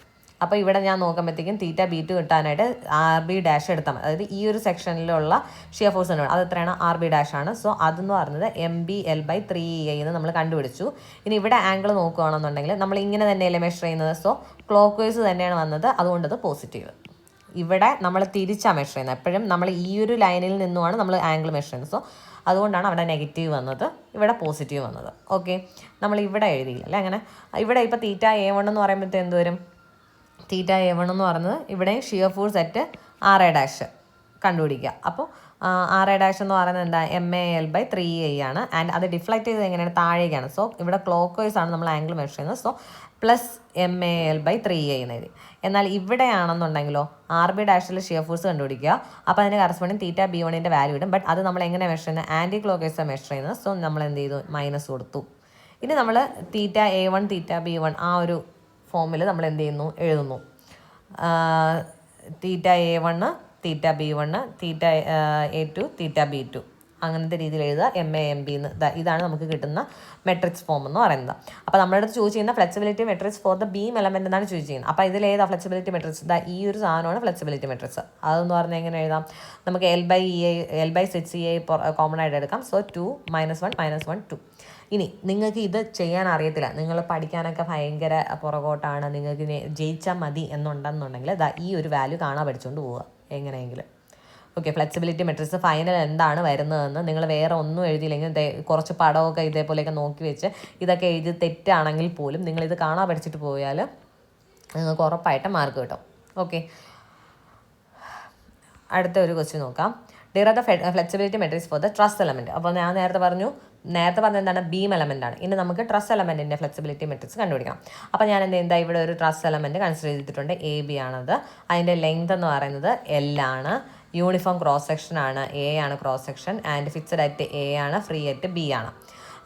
അപ്പോൾ ഇവിടെ ഞാൻ നോക്കുമ്പോഴത്തേക്കും θB2 കിട്ടാനായിട്ട് RB' എടുത്താൽ മതി. അതായത് ഈ ഒരു സെക്ഷനിലുള്ള ഷിയർ ഫോഴ്സ് ഉണ്ട്, അത് എത്രയാണ്, RB' ആണ്. സോ അതെന്ന് പറയുന്നത് MBL/3EI എന്ന് നമ്മൾ കണ്ടുപിടിച്ചു. ഇനി ഇവിടെ ആംഗിൾ നോക്കുകയാണെന്നുണ്ടെങ്കിൽ നമ്മൾ ഇങ്ങനെ തന്നെയല്ലേ മെഷർ ചെയ്യുന്നത്. സോ ക്ലോക്ക് വൈസ് തന്നെയാണ് വന്നത്, അതുകൊണ്ടത് പോസിറ്റീവ്. ഇവിടെ നമ്മൾ തിരിച്ചാണ് മെഷർ ചെയ്യുന്നത്. എപ്പോഴും നമ്മൾ ഈ ഒരു ലൈനിൽ നിന്നുമാണ് നമ്മൾ ആംഗിൾ മെഷർ ചെയ്യുന്നത്. സോ അതുകൊണ്ടാണ് അവിടെ നെഗറ്റീവ് വന്നത്, ഇവിടെ പോസിറ്റീവ് വന്നത്. ഓക്കെ, നമ്മൾ ഇവിടെ എഴുതിയില്ല അല്ലേ അങ്ങനെ. ഇവിടെ ഇപ്പോൾ തീറ്റ A1 എന്ന് പറയുമ്പോഴത്തെ എന്ത് വരും? തീറ്റ A1 എന്ന് പറയുന്നത് ഇവിടെ ഷിയർ ഫോഴ്സ് അറ്റ് RA' കണ്ടുപിടിക്കുക. അപ്പോൾ RA' എന്ന് പറയുന്നത് എന്താ? MAL/3A ആണ്. ആൻഡ് അത് ഡിഫ്ലക്റ്റ് ചെയ്ത് എങ്ങനെയാണ്? താഴേക്കാണ്. സോ ഇവിടെ ക്ലോക്ക് വൈസ് ആണ് നമ്മൾ ആംഗിൾ മെഷർ ചെയ്യുന്നത്. സോ പ്ലസ് MAL/3A എന്ന് എഴുതി. എന്നാൽ ഇവിടെയാണെന്നുണ്ടെങ്കിലോ RB' ഷിയർ ഫോഴ്സ് കണ്ടുപിടിക്കുക. അപ്പോൾ അതിന് കറസ്പോണ്ടിങ് തീറ്റ B1ൻ്റെ വാല്യൂ ഇടും. ബട്ട് അത് നമ്മൾ എങ്ങനെ മെഷർ ചെയ്യുന്നത്? ആൻറ്റി ക്ലോക്ക് വൈസാണ് മെഷർ ചെയ്യുന്നത്. സോ നമ്മൾ എന്ത് ചെയ്തു? മൈനസ് കൊടുത്തു. ഇനി നമ്മൾ തീറ്റ A1 തീറ്റ B1 ആ ഒരു ഫോമിൽ നമ്മൾ എന്ത് ചെയ്യുന്നു? എഴുതുന്നു. തീറ്റ A1 തീറ്റ B1 തീറ്റ A2 തീറ്റ B2 അങ്ങനത്തെ രീതിയിൽ എഴുതുക. MAMB എന്ന്. ഇതാണ് നമുക്ക് കിട്ടുന്ന മെട്രിക്സ് ഫോം എന്ന് പറയുന്നത്. അപ്പോൾ നമ്മുടെ അടുത്ത് ചോദിച്ചു ചെയ്യുന്ന flexibility matrix for the beam element എന്നാണ് ചോദിച്ചിരിക്കുന്നത്. അപ്പോൾ ഇതിലേതാ ഫ്ലെക്സിബിലിറ്റി മെട്രിക്സ്? ഈ ഒരു സാധനമാണ് ഫ്ലെക്സിബിലിറ്റി മെട്രിക്സ്. അതെന്ന് പറഞ്ഞാൽ എങ്ങനെ എഴുതാം? നമുക്ക് L/6EA കോമൺ ആയിട്ട് എടുക്കാം. സോ 2 -1 -1 2. ഇനി നിങ്ങൾക്ക് ഇത് ചെയ്യാൻ അറിയത്തില്ല, നിങ്ങൾ പഠിക്കാനൊക്കെ ഭയങ്കര പുറകോട്ടാണ്, നിങ്ങൾക്ക് ജയിച്ചാൽ മതി എന്നുണ്ടെന്നുണ്ടെങ്കിൽ ഈ ഒരു വാല്യൂ കാണാൻ പഠിച്ചുകൊണ്ട് പോവുക എങ്ങനെയെങ്കിലും. ഓക്കെ, ഫ്ലെക്സിബിലിറ്റി മെട്രിക്സ് ഫൈനൽ എന്താണ് വരുന്നതെന്ന് നിങ്ങൾ വേറെ ഒന്നും എഴുതിയില്ലെങ്കിൽ കുറച്ച് പടമൊക്കെ ഇതേപോലെയൊക്കെ നോക്കി വെച്ച് ഇതൊക്കെ എഴുതി തെറ്റാണെങ്കിൽ പോലും നിങ്ങളിത് കാണാൻ പഠിച്ചിട്ട് പോയാൽ നിങ്ങൾക്ക് ഉറപ്പായിട്ട് മാർക്ക് കിട്ടും. ഓക്കെ, അടുത്ത ഒരു ക്വസ്റ്റ്യൻ നോക്കാം. Derive the flexibility matrix for the truss element. അപ്പോൾ ഞാൻ നേരത്തെ പറഞ്ഞത് എന്താണ്? ബീം എലമെൻ്റ് ആണ്. ഇനി നമുക്ക് ട്രസ് എലമെൻറ്റിൻ്റെ ഫ്ലെക്സിബിലിറ്റി മെട്രിക്സ് കണ്ടുപിടിക്കണം. അപ്പോൾ ഞാൻ എന്താ ഇവിടെ ഒരു ട്രസ് എലമെൻറ്റ് കൺസിഡർ ചെയ്തിട്ടുണ്ട്. AB ആണത്. അതിൻ്റെ ലെങ്ത് എന്ന് പറയുന്നത് L ആണ്. യൂണിഫോം ക്രോസ് സെക്ഷൻ ആണ്. A ആണ് cross section. And fixed at A ആണ്. ഫ്രീ അറ്റ് B ആണ്.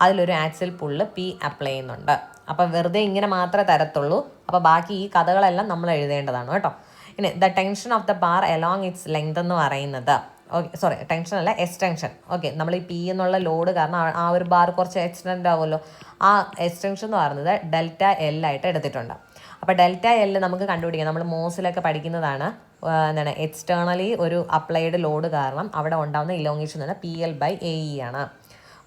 അതിലൊരു ആക്സിൽ പുള്ള് P അപ്ലൈ ചെയ്യുന്നുണ്ട്. അപ്പോൾ വെറുതെ ഇങ്ങനെ മാത്രമേ തരത്തുള്ളൂ. അപ്പോൾ ബാക്കി ഈ കഥകളെല്ലാം നമ്മൾ എഴുതേണ്ടതാണ് കേട്ടോ. ഇനി the tension of the bar along its length എന്ന് പറയുന്നത്, ഓക്കെ സോറി ടെൻഷൻ അല്ല എക്സ്റ്റൻഷൻ. ഓക്കെ, നമ്മൾ ഈ P എന്നുള്ള ലോഡ് കാരണം ആ ഒരു ബാർ കുറച്ച് എക്സ്റ്റെൻഡ് ആവുമല്ലോ. ആ എക്സ്റ്റൻഷൻ എന്ന് പറയുന്നത് ΔL ആയിട്ട് എടുത്തിട്ടുണ്ട്. അപ്പോൾ ΔL നമുക്ക് കണ്ടുപിടിക്കാം. നമ്മൾ മോസിലൊക്കെ പഠിക്കുന്നതാണ്. എന്താണ്? എക്സ്റ്റേണലി ഒരു അപ്ലൈഡ് ലോഡ് കാരണം അവിടെ ഉണ്ടാകുന്ന ഇലോങ്ങേഷൻ എന്ന് പറഞ്ഞാൽ PL/AE ആണ്.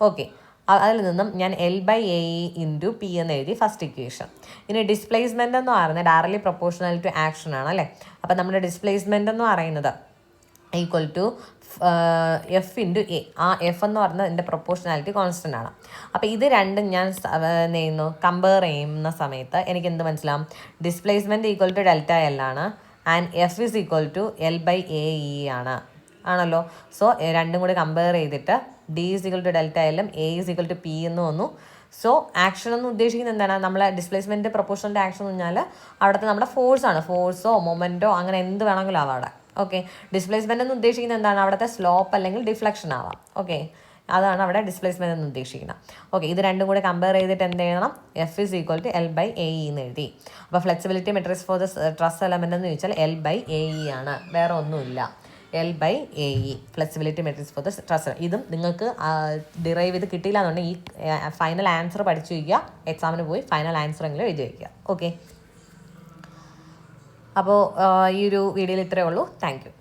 ഓക്കെ, അതിൽ നിന്നും ഞാൻ L/AE × P എന്ന് എഴുതി ഫസ്റ്റ് ഇക്വേഷൻ. ഇനി ഡിസ്പ്ലേസ്മെൻ്റ് എന്ന് പറയുന്നത് ഡയറക്ട്ലി പ്രൊപ്പോർഷണൽ ടു ആക്ഷൻ ആണ് അല്ലേ. അപ്പോൾ നമ്മുടെ ഡിസ്പ്ലേസ്മെൻ്റ് എന്ന് പറയുന്നത് ഈക്വൽ ടു F × A. ആ F എന്ന് പറയുന്നത് എൻ്റെ പ്രൊപ്പോർഷണാലിറ്റി കോൺസ്റ്റൻ്റ് ആണ്. അപ്പോൾ ഇത് രണ്ടും ഞാൻ ചെയ്യുന്നു കമ്പയർ ചെയ്യുന്ന സമയത്ത് എനിക്ക് എന്ത് മനസ്സിലാവും? ഡിസ്പ്ലേസ്മെൻറ്റ് ഈക്വൽ ടു ΔL ആണ്. And F is equal to L/AE ആണല്ലോ. സോ രണ്ടും കൂടി കമ്പയർ ചെയ്തിട്ട് D ഇസ് ഈക്വൽ ടു ΔLും A is equal to P എന്ന് വന്നു. സോ ആക്ഷൻ എന്ന് ഉദ്ദേശിക്കുന്നത് എന്താണ്? നമ്മളെ ഡിസ്പ്ലേസ്മെൻറ്റ് പ്രൊപ്പോർഷണൽ ആക്ഷൻ എന്ന് പറഞ്ഞാൽ അവിടുത്തെ നമ്മുടെ ഫോഴ്സാണ്. ഫോഴ്സോ മൊമെൻറ്റോ അങ്ങനെ എന്ത് വേണമെങ്കിലും ആവാം അവിടെ. ഓക്കെ, ഡിസ്പ്ലേസ്മെൻ്റ് എന്ന് ഉദ്ദേശിക്കുന്നത് എന്താണ്? അവിടുത്തെ സ്ലോപ്പ് അല്ലെങ്കിൽ ഡിഫ്ലക്ഷൻ ആവാം. ഓക്കെ, അതാണ് അവിടെ ഡിസ്പ്ലേസ്മെൻ്റ് എന്ന് ഉദ്ദേശിക്കുന്നത്. ഓക്കെ, ഇത് രണ്ടും കൂടെ കമ്പയർ ചെയ്തിട്ട് എന്ത് ചെയ്യണം? F is equal to L/AE എന്ന് എഴുതി. അപ്പോൾ flexibility matrix for the truss element എന്ന് ചോദിച്ചാൽ L/AE ആണ്, വേറെ ഒന്നുമില്ല. L/AE flexibility matrix for the truss. ഇതും നിങ്ങൾക്ക് ഡിറൈവ് ചെയ്ത് കിട്ടിയില്ല എന്നുണ്ടെങ്കിൽ ഈ ഫൈനൽ ആൻസർ പഠിച്ചു വയ്ക്കുക. എക്സാമിന് പോയി ഫൈനൽ ആൻസർ എങ്കിലും എഴുതി വയ്ക്കുക. ഓക്കെ, അപ്പോൾ ഈ ഒരു വീഡിയോയിൽ ഇത്രയേ ഉള്ളൂ. Thank you.